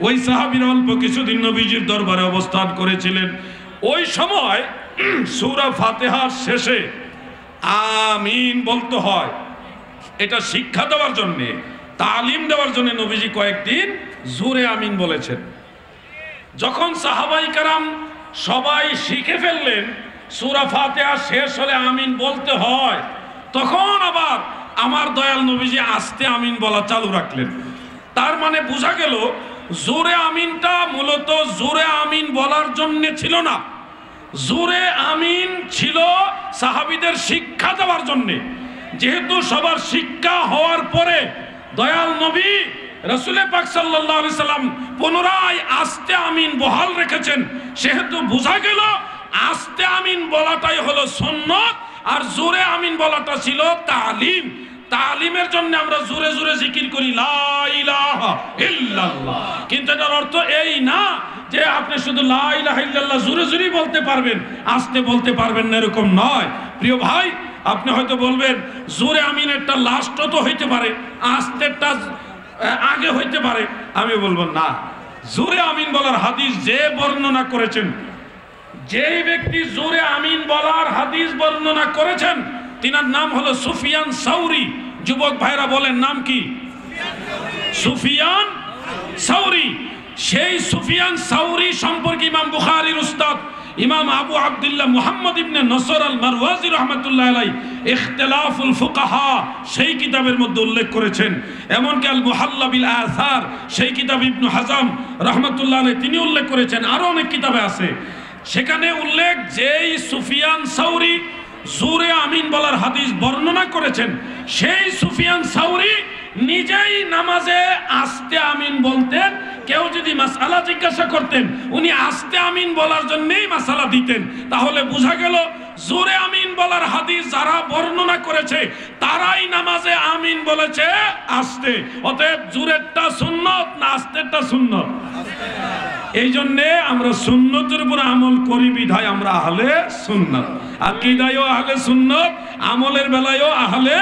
ওই সাহাবীরা অল্প কিছুদিন নবীজির দরবারে অবস্থান করেছিলেন। ওই সময় সূরা ফাতিহার শেষে আমিন বলতে হয়, এটা শিক্ষা দেওয়ার জন্যে, তালিম দেওয়ার জন্য নবীজি কয়েকদিন জোরে আমিন বলেছেন। যখন সাহাবাই কেরাম সবাই শিখে ফেললেন সূরা ফাতিহা শেষ হলে আমিন বলতে হয়, তখন আবার আমার দয়াল নবীজি আস্তে আমিন বলা চালু রাখলেন। তার মানে বোঝা গেল জোরে আমিনটা মূলত জোরে আমিন বলার জন্য ছিল না, জোরে আমিন ছিল সাহাবীদের শিক্ষা দেওয়ার জন্যে। যেহেতু সবার শিক্ষা হওয়ার পরে দয়াল নবী রাসূল পাক সাল্লাল্লাহু আলাইহি সাল্লাম পুনরায় আস্তে আমিন বহাল রেখেছেন, সেহেতু বোঝা গেল আস্তে আমিন বলাটাই হলো সুন্নাত, আর জোরে আমিন বলাটা ছিল তালিম। তালিমের জন্য আমরা জোরে জোরে জিকির করি লা ইলাহা ইল্লাল্লাহ, কিন্তু এটার অর্থ এই না যে আপনি শুধু লা ইলাহা ইল্লাল্লাহ জোরে জোরে বলতে পারবেন, আস্তে বলতে পারবেন না, এরকম নয়। প্রিয় ভাই, আপনি হয়তো বলবেন জোরে আমিনেরটা লাস্টও তো হইতে পারে, আস্তেরটা আগে হইতে পারে। আমি বলবো না, জোরে আমিন বলার হাদিস যে বর্ণনা করেছেন, যেই ব্যক্তি জোরে আমিন বলার হাদিস বর্ণনা করেছেন, তিনার নাম হলো সুফিয়ান সাউরি। যুবক ভাইরা বলেন নাম কি? সুফিয়ান সাউরি। সেই সুফিয়ান সাউরি সম্পর্কে ইমাম বুখারীর উস্তাদ ইমাম আবু আব্দুল্লাহ মুহাম্মদ ইবনে নসর আল মারওয়াজি রাহমাতুল্লাহ আলাইহি ইখতিলাফুল ফুকাহা সেই কিতাবের মধ্যে উল্লেখ করেছেন। এমনকি আল মুহাল্লা বিল আসার সেই কিতাব ইবনে হাজাম রাহমাতুল্লাহ আলাইহি তিনি উল্লেখ করেছেন। আরো অনেক কিতাবে আছে, সেখানে উল্লেখ যেই সুফিয়ান সাউরি জোরে আমিন বলার হাদিস বর্ণনা করেছেন, সেই সুফিয়ান সাউরি নিজেই নামাজে আস্তে আমিন বলতেন। কেউ যদি মাসআলা জিজ্ঞাসা করতেন, উনি আস্তে আমিন বলার জন্যই মাসআলা দিতেন। তাহলে বোঝা গেল জোরে আমিন বলার হাদিস যারা বর্ণনা করেছে তারাই নামাজে আমিন বলেছে আস্তে, অতএব জোরেরটা সুন্নত না আস্তেরটা সুন্নত? এই জন্যে আমরা সুন্নতের উপর আমল করি বিধায় আমরা আহলে সুন্নাত, আকীদায়ও আহলে সুন্নাত, আমলের বেলায়ও আহলে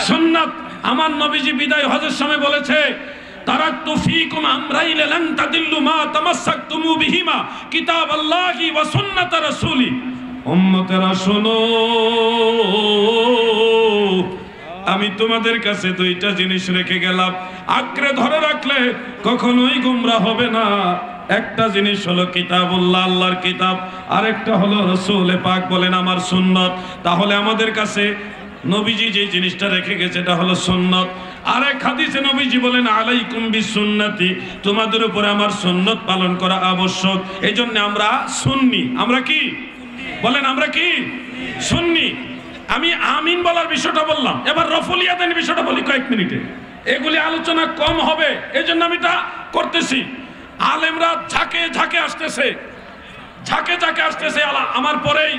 সুন্নাত। আমার নবীজি বিদায় হজের সময় বলেছে, তারাকতু ফীকুম আমরাইন লান তাদিল্লু মা তামাসসাকতুমু বিহিমা কিতাবাল্লাহি ওয়া সুন্নাত রাসূলি। উম্মতেরা শোনো, আমি তোমাদের কাছে দুইটা জিনিস রেখে গেলাম, আঁকড়ে ধরে রাখলে কখনোই গোমরা হবে না। একটা জিনিস হলো কিতাবুল্লাহ, আল্লাহর কিতাব, আরেকটা হলো রাসূল পাক বলেন আমার সুন্নাত। তাহলে আমাদের কাছে নবীজি যে জিনিসটা রেখে গেছে এটা হলো সুন্নাত। আরেক হাদিসে নবীজি বলেন আলাইকুম বিসুন্নতি, তোমাদের উপরে আমার সুন্নাত পালন করা আবশ্যক। এইজন্য আমরা সুন্নি। আমরা কি বলেন? আমরা কি সুন্নি। আমি আমিন বলার বিষয়টা বললাম, এবার রফুল ইয়াদাইনের বিষয়টা বলি কয়েক মিনিটে। এগুলি আলোচনা কম হবে, এইজন্য আমি এটা করতেছি। আলেমরা ঝাঁকে ঝাঁকে আসতেছে, ঝাঁকে ঝাঁকে আসতেছে। আমার পরেই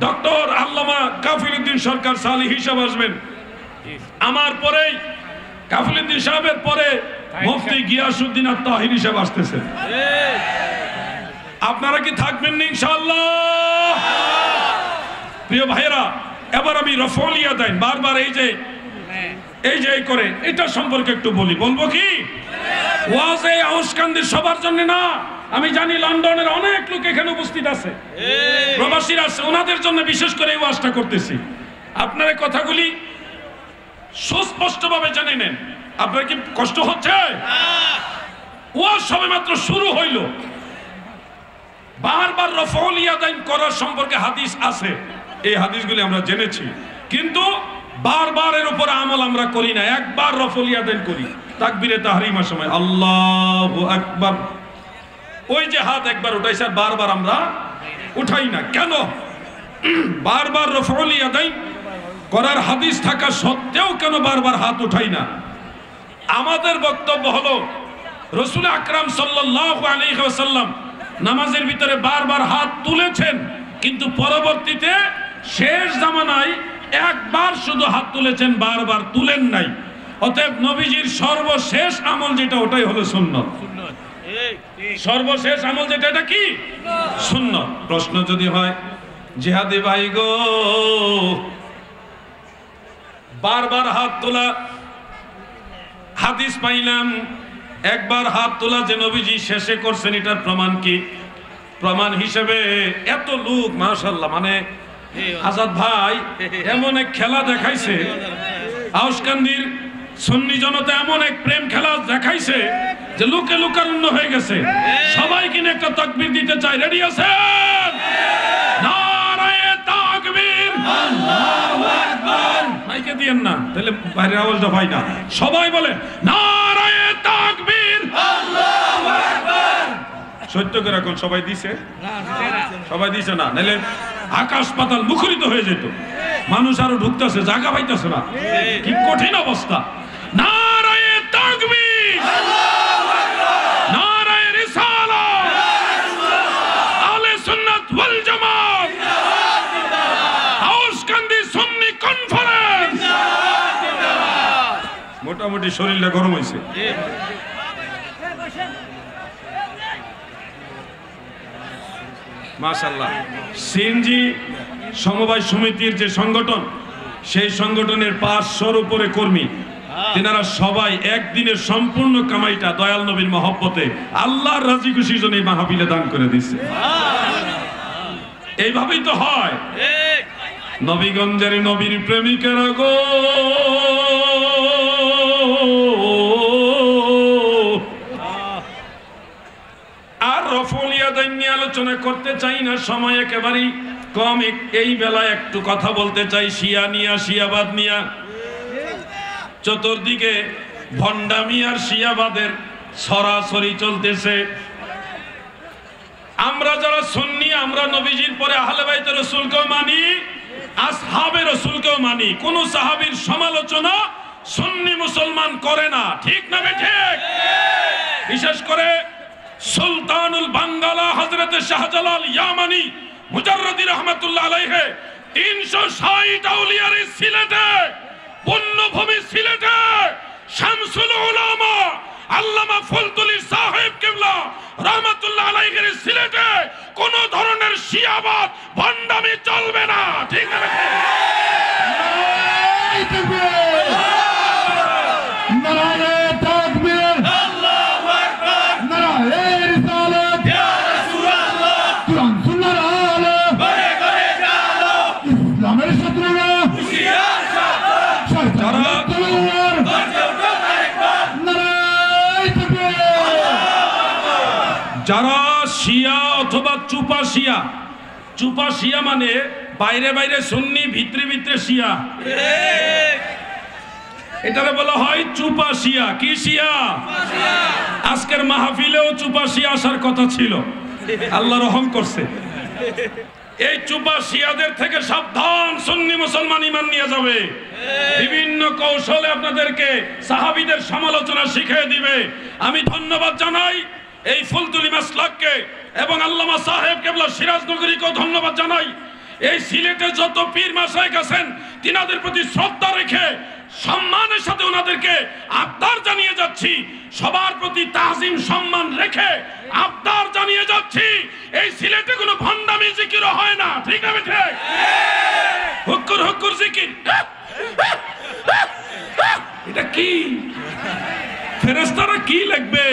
ডক্টর আল্লামা কাফিলউদ্দিন সরকার সালি হিসাব আসবেন, আমার পরেই কাফিলউদ্দিন সাহেবের পরে মুফতি গিয়াসউদ্দিন আত-তাহির হিসাব আসতেছে। আপনারা কি থাকবেন না ইনশাআল্লাহ? প্রিয় ভাইরা, এবার আমি রফুল ইয়াদাইন বারবার এই যে করে এটা সম্পর্কে একটু বলি। বলবো কি? ওয়াজে আউশকান্দির সবার জন্য না, আমি জানি লন্ডনের অনেক লোক এখানে উপস্থিত আছে, প্রবাসীরা আছে, ওনাদের জন্য বিশেষ করে এই ওয়াজটা করতেছি। আপনারা কথাগুলি সুস্পষ্টভাবে জেনে নেন। আপনার কি কষ্ট হচ্ছে? ওয়াজ সবেমাত্র শুরু হইল, বারবার রফউল ইয়াদাইন করার সম্পর্কে হাদিস আছে, এই হাদিসগুলি আমরা জেনেছি, কিন্তু বারবার এর উপর আমল আমরা করি না। একবার রফউল ইয়াদাইন করি তাকবীরে তাহরিমার সময়, আল্লাহু আকবার, ওই যে হাত একবার উঠাইছে আর বারবার আমরা উঠাই না। কেন? বারবার রফউল ইয়াদাইন করার হাদিস থাকা সত্ত্বেও কেন বারবার হাত উঠাই না? আমাদের বক্তব্য হলো রাসূল আকরাম সাল্লাল্লাহু আলাইহি ওয়াসাল্লাম নামাজের ভিতরে বারবার হাত তুলেছেন, কিন্তু পরবর্তীতে শেষ জামানায় একবার শুধু হাত তুলেছেন, বারবার তুলেন নাই। অতএব নবীজির সর্বশেষ আমল যেটা ওটাই হলো সুন্নাত। সর্বশেষ আমল যেটা এটা কি? সুন্নাত। প্রশ্ন যদি হয় জিহাদি ভাই গো, বারবার হাত তোলা হাদিস পাইলাম, একবার হাত তোলা যে নবীজি শেষে করছেন, এটার প্রমাণ কি? প্রমাণ হিসেবে এত লোক মাশাআল্লাহ, মানে আজাদ ভাই এমন এক খেলা দেখাইছে, আউশকান্দির সুন্নি জনতা এমন এক প্রেম খেলা দেখাইছে যে লোকে লোকারণ্য হয়ে গেছে। সবাই কিনে একটা তাকবীর দিতে চায়। রেডি আছেন? নারায়ে তাকবীর, আল্লাহু আকবার। মাইকে দিয়েন না, তাহলে বাইরের আওয়াজটা পাই না। সবাই বলে নারায়ে তাকবীর, আল্লাহু আকবার। সত্য করে এখন সবাই দিছে? সবাই দিছে না, নাহলে আকাশ পাতাল মুখরিত হয়ে যেত, মানুষ আরো ঢুকতেছে, জায়গা পাইতেছে না, কি কঠিন অবস্থা। নারায়ে তাকবীর, আল্লাহু আকবার। নারায়ে রিসালাত, আহলে সুন্নাত ওয়াল জামাত, আউশকান্দি সুন্নি কনফারেন্স। মোটামুটি শরীরটা গরম হয়েছে। মাশাআল্লাহ। সিএনজি সমবায় সমিতির যে সংগঠন, সেই সংগঠনের 500-র উপরে কর্মী, তেনারা সবাই একদিনের সম্পূর্ণ কামাইটা দয়াল নবীর মহব্বতে আল্লাহর রাজি খুশির জন্য এই মাহফিলে দান করে দিচ্ছে। এইভাবেই তো হয়। নবীগঞ্জের নবীর প্রেমিকেরা গো, আর রফউল ইয়াদাইন নিয়ে আলোচনা করতে চাই না, সময় একেবারেই কম। এই বেলায় একটু কথা বলতে চাই শিয়া নিয়া, শিয়াবাদ নিয়া। চতুর্দিকে ভণ্ডামি আর শিয়াবাদের সরাসরি চলতেছে। আমরা যারা সুন্নি, আমরা নবীজির পরে আহলে বাইত রাসূলকেও মানি, আসহাবে রাসূলকেও মানি। কোন সাহাবীর সমালোচনা সুন্নি মুসলমান করে না, ঠিক না ঠিক? বিশেষ করে সুলতানুল বাঙ্গালা হযরত শাহজালাল ইয়ামানি মুজাররদি রাহমাতুল্লাহ আলাইহি 360 আউলিয়ার সিলেটে পুণ্যভূমি শামসুল উলামা আল্লামা ফুলতুলি সাহেব কিবলা রাহমাতুল্লাহ আলাইহির সিলেটে কোন ধরনের শিয়াবাদ ভণ্ডামি চলবে না, ঠিক আছে? নারে তাকবীর, আল্লাহু আকবার, নারে রিসালাত, ইয়া রাসূলুল্লাহ, কুরআন সুন্নাহর আলো ঘরে ঘরে জালো, ইসলামের শত্রুরা হুঁশিয়ার সাবধান, শয়তানের তলোয়ার গর্জে ওঠো আরেকবার, নারে তাকবীর। যারা শিয়া অথবা চুপা শিয়া, চুপা শিয়া মানে বাইরে বাইরে সুন্নি ভিতরে ভিতরে শিয়া, এটারে বলা হয় চুপা শিয়া। কি শিয়া? আজকের মাহফিলেও চুপা শিয়া আসার কথা ছিল, আল্লাহ রহম করছে। এই চুপা শিয়াদের থেকে সাবধান, সুন্নি মুসলমান ঈমান নিয়ে যাবে, বিভিন্ন কৌশলে আপনাদেরকে সাহাবীদের সমালোচনা শিখিয়ে দিবে। আমি ধন্যবাদ জানাই এই ফুলতুলি মাসলাককে এবং আল্লামা সাহেব কেবলা সিরাজনগরীকেও ধন্যবাদ জানাই। এই সিলেটে যত পীর মাশায়েখ আছেন তিনাদের প্রতি শ্রদ্ধা রেখে সম্মানের সাথে ওনাদেরকে আবদার জানিয়ে যাচ্ছি, সবার প্রতি তাজিম সম্মান রেখে আবদার জানিয়ে যাচ্ছি, এই সিলেটে কোনো ভণ্ডামি জিকিরও হয় না, ঠিক না? ঠিক হুক্কুর হুক্কুর জিকির, এটা কি? ফেরেশতারা কি লিখবে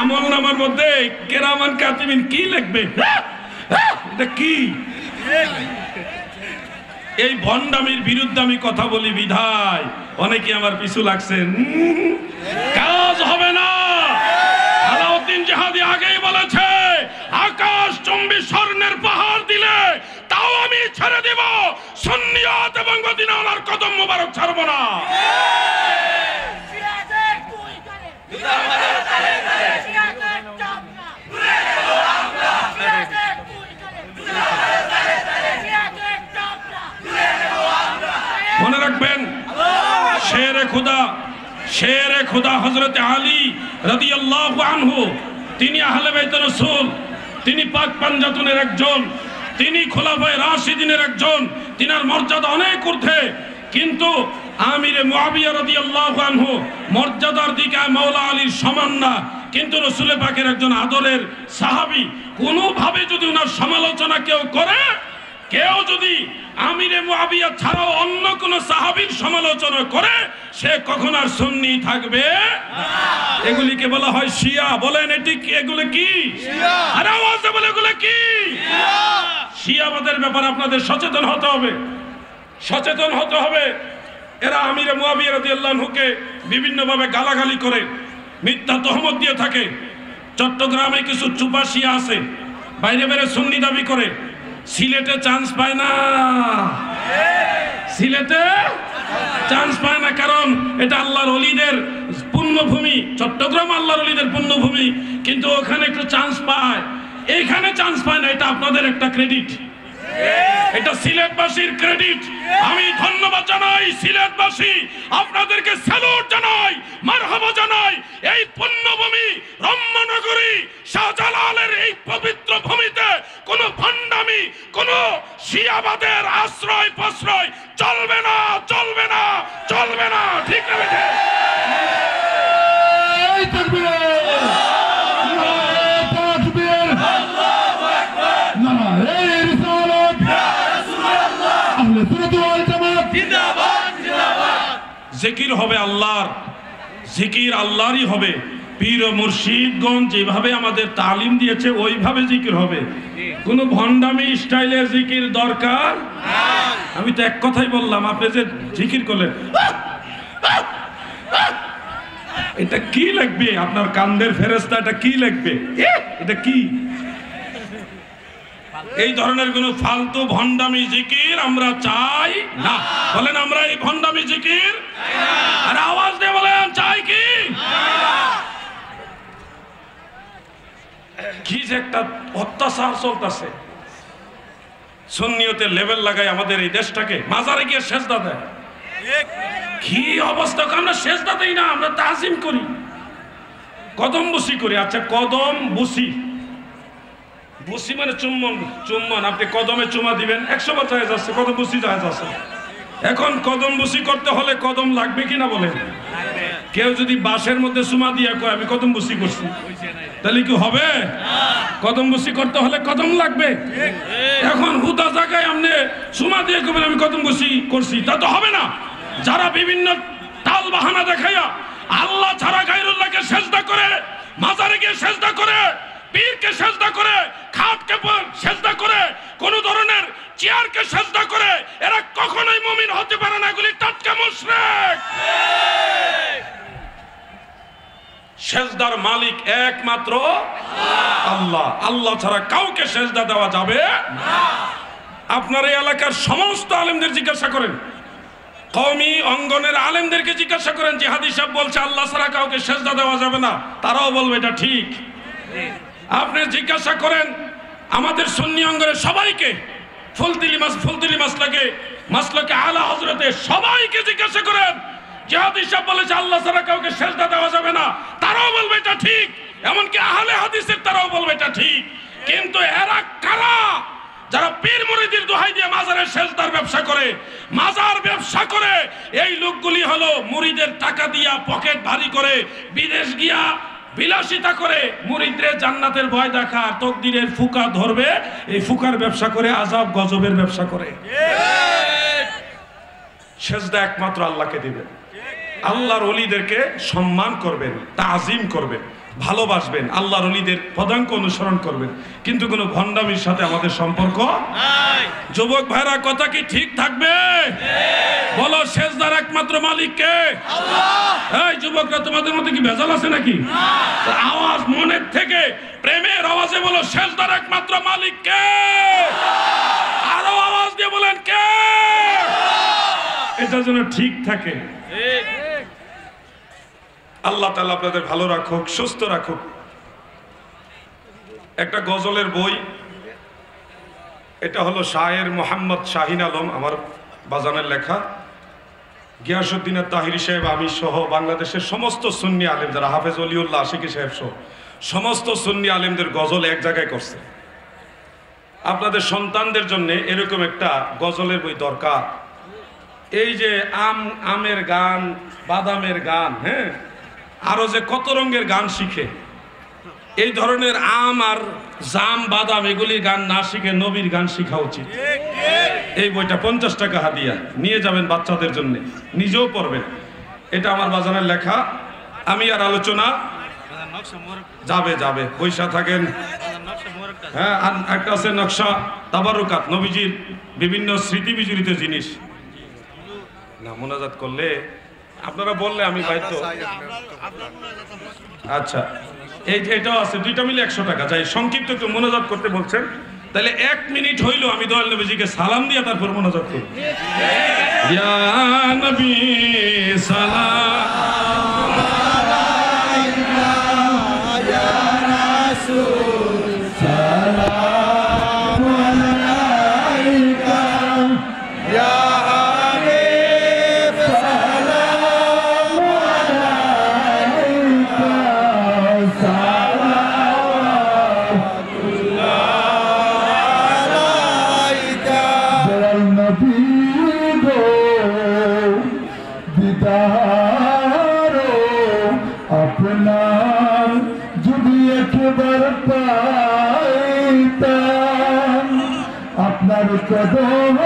আমল নামার মধ্যে? কেরামান কাতিবিন কি লিখবে? এটা কি? এই ভণ্ডামির বিরুদ্ধে আমি কথা বলি বিধায় অনেকে আমার পিছু লাগছেন। কাজ হবে না। আলাউদ্দিন জিহাদি আগেই বলেছে, আকাশ চুম্বি স্বর্ণের পাহাড় দিলে তাও আমি ছেড়ে দেব, সুন্নিয়ত এবং মদিনাওয়ালার কদম মোবারক ছাড়ব না। মনে রাখবেন, শেরে খুদা হযরত আলী রাদিয়াল্লাহু আনহু, তিনি আহলে বাইতুর রাসূল, তিনি পাক পাঞ্জাতনের একজন, তিনি খোলাফায়ে রাশিদিনের একজন, তিনার মর্যাদা অনেক ঊর্ধ্বে। কিন্তু আমিরে মুআবিয়া রাদিয়াল্লাহু আনহু মর্যাদার দিকে মাওলা আলীর সমান না, কিন্তু রাসূল পাকের একজন আদরের সাহাবী। কোনোভাবে যদি ওনার সমালোচনা কেউ করে, কেউ যদি আমিরে মুআবিয়া ছাড়াও অন্য কোন সাহাবীর সমালোচনা করে, সে কখন আর সুন্নি থাকবে না। এগুলিকে বলা হয় শিয়া। বলেন এটি কি? এগুলো কি শিয়া? আর আওয়াজে বলে এগুলো কি শিয়া? শিয়াবাদের ব্যাপারে আপনাদের সচেতন হতে হবে, সচেতন হতে হবে। এরা আমিরে মুআবিয়া রাদিয়াল্লাহু আনহুকে বিভিন্নভাবে গালাগালি করে, মিথ্যা তহমত দিয়ে থাকে। চট্টগ্রামে কিছু চুপা শিয়া আছে, বাইরে বাইরে সুন্নি দাবি করে, সিলেটে চান্স পায় না, সিলেটে চান্স পায় না, কারণ এটা আল্লাহর ওলিদের পুণ্যভূমি। চট্টগ্রাম আল্লাহর ওলিদের পুণ্যভূমি, কিন্তু ওখানে একটু চান্স পায়, এইখানে চান্স পায় না। এটা আপনাদের একটা ক্রেডিট, এটা সিলেটবাসীর ক্রেডিট। আমি ধন্যবাদ জানাই সিলেটবাসী, আপনাদেরকে স্যালুট জানাই, মারহাবা জানাই। এই পুণ্যভূমি রম্যনগরী শাহজালালের এই পবিত্র ভূমিতে কোন ভণ্ডামি, কোন শিয়াবাদের আশ্রয় প্রশ্রয় চলবে না, চলবে না, চলবে না, ঠিক না? জিকির হবে আল্লাহর, জিকির আল্লাহরই হবে। পীর ও মুর্শিদগণ যেভাবে আমাদের তালিম দিয়েছে ওইভাবে জিকির হবে, কোনো ভণ্ডামি স্টাইলের জিকির দরকার। আমি তো এক কথাই বললাম, আপনি যে জিকির করলেন, এটা কি লাগবে? আপনার কান্দের ফেরেশতা এটা কি লাগবে? এটা কি? এই ধরনের কোন ফালতু ভণ্ডামি জিকির আমরা চাই না। বলেন আমরা এই ভণ্ডামি জিকির, আর আওয়াজ দিয়ে বলেন চাই কি? কি যে একটা অত্যাচার চলতেছে, সুন্নিয়তের লেভেল লাগাই আমাদের এই দেশটাকে, মাজারে গিয়ে সেজদা দেয়। কি অবস্থা! আমরা সেজদা দেই না, আমরা তাজিম করি, কদম বুসি করি। আচ্ছা, কদম বুসি, বুসি মানে চুম্বন, চুম্বন। আপনি কদমে চুমা দিবেন 100 বার জায়েজ আছে, কদম বুসি জায়েজ আছে। এখন কদম বুসি করতে হলে কদম লাগবে কিনা বলেন? কেউ যদি বাঁশের মধ্যে সুমা দিয়া কয় আমি কদম বুসি করছি, তাহলে কি হবে? কদম বুসি করতে হলে কদম লাগবে। এখন হুদা জায়গায় আপনি সুমা দিয়ে কবেন আমি কদম বুসি করছি, তা তো হবে না। যারা বিভিন্ন টাল বাহানা দেখাইয়া আল্লাহ ছাড়া গায়রুল্লাহকে সেজদা করে, মাজারে গিয়ে সেজদা করে, পীরকে সেজদা করে, খাটকে সেজদা করে, কোন ধরনের চেয়ারকে সেজদা করে, এরা কখনোই মুমিন হতে পারে না। এগুলি টাটকা মুশরিক। সেজদার মালিক একমাত্র আল্লাহ। আল্লাহ ছাড়া কাউকে সেজদা দেওয়া যাবে না। আপনার এই এলাকার সমস্ত আলেমদের জিজ্ঞাসা করেন, কওমি অঙ্গনের আলেমদেরকে জিজ্ঞাসা করেন, জিহাদি সাহেব বলছে আল্লাহ ছাড়া কাউকে সেজদা দেওয়া যাবে না, তারাও বলবে এটা ঠিক। আপনি জিজ্ঞাসা করেন আমাদের সুন্নি অঙ্গনের সবাইকে, ফুলতুলি মাসলাকে আলা হযরতে সবাইকে জিজ্ঞাসা করেন, জিহাদি সাহেব বলেছে আল্লাহ ছাড়া কাউকে সেজদা দেওয়া যাবে না, তারাও বলবে এটা ঠিক। এমনকি আহলে হাদিসের তারাও বলবে এটা ঠিক। কিন্তু এরা কারা? যারা পীর মুরিদের দোহাই দিয়ে মাজারের সেজদার ব্যবসা করে, মাজার ব্যবসা করে। এই লোকগুলি হলো মুরিদের টাকা দিয়া পকেট ভারী করে বিদেশ গিয়া বিলাসিতা করে, মুরিদরে জান্নাতের ভয় দেখা, তকদিরের ফুকা ধরবে, এই ফুকার ব্যবসা করে, আযাব গজবের ব্যবসা করে। সেজদা একমাত্র আল্লাহকে দিবেন। আল্লাহর ওলিদেরকে সম্মান করবেন, তাজিম করবেন, ভালোবাসবেন, আল্লাহর ওলিদের পদাঙ্ক অনুসরণ করবেন। কিন্তু কোনো ভণ্ডামির সাথে আমাদের সম্পর্ক নাই। যুবক ভাইরা, কথা কি ঠিক থাকবে? বলো, সেজদার একমাত্র মালিক কে? আল্লাহ। এই যুবকরা, তোমাদের মধ্যে কি ভেজাল আছে নাকি? আওয়াজ মনের থেকে প্রেমের আওয়াজে বলো, সেজদার একমাত্র মালিক কে? আরো আওয়াজ দিয়ে বলেন কে? এটা যেন ঠিক থাকে। আল্লাহ তাআলা আপনাদের ভালো রাখুক, সুস্থ রাখুক। একটা গজলের বই, এটা হলো শায়ের মোহাম্মদ শাহিন আলম, আমার বাজানের লেখা। গিয়াসউদ্দিন তাহিরি সাহেব, আমি সহ বাংলাদেশের সমস্ত সুন্নি আলেম, যারা হাফেজ ওলিউল্লাহ আশিকি সাহেব সহ সমস্ত সুন্নি আলেমদের গজল এক জায়গায় করছে। আপনাদের সন্তানদের জন্য এরকম একটা গজলের বই দরকার। এই যে আমের গান, বাদামের গান, হ্যাঁ, আরো যে কত রঙের গান শিখে, এই ধরনের আম আর জাম বাদাম এগুলির গান না শিখে নবীর গান শিখা উচিত। এই বইটা 50 টাকা হাদিয়া নিয়ে যাবেন বাচ্চাদের জন্য, নিজেও পড়বেন। এটা আমার বাজানের লেখা। আমি আর আলোচনা যাবে পয়সা থাকেন। হ্যাঁ, আর একটা আছে নকশা তাবারুকাত, নবীজির বিভিন্ন স্মৃতি বিজড়িত জিনিস। না, মোনাজাত করলে আপনারা বললে আমি বাধ্য। আচ্ছা, এটাও আছে, দুইটা মিলে 100 টাকা। যাই সংক্ষিপ্ত একটু মোনাজাত করতে বলছেন, তাহলে 1 মিনিট হইলো আমি দয়াল নবীজিকে সালাম দিয়ে তারপর মোনাজাত করব। ইয়া নবী সালাম আলাইকা, ইয়া রাসূল সালাম আলাইকা, ইয়া আপনার কদম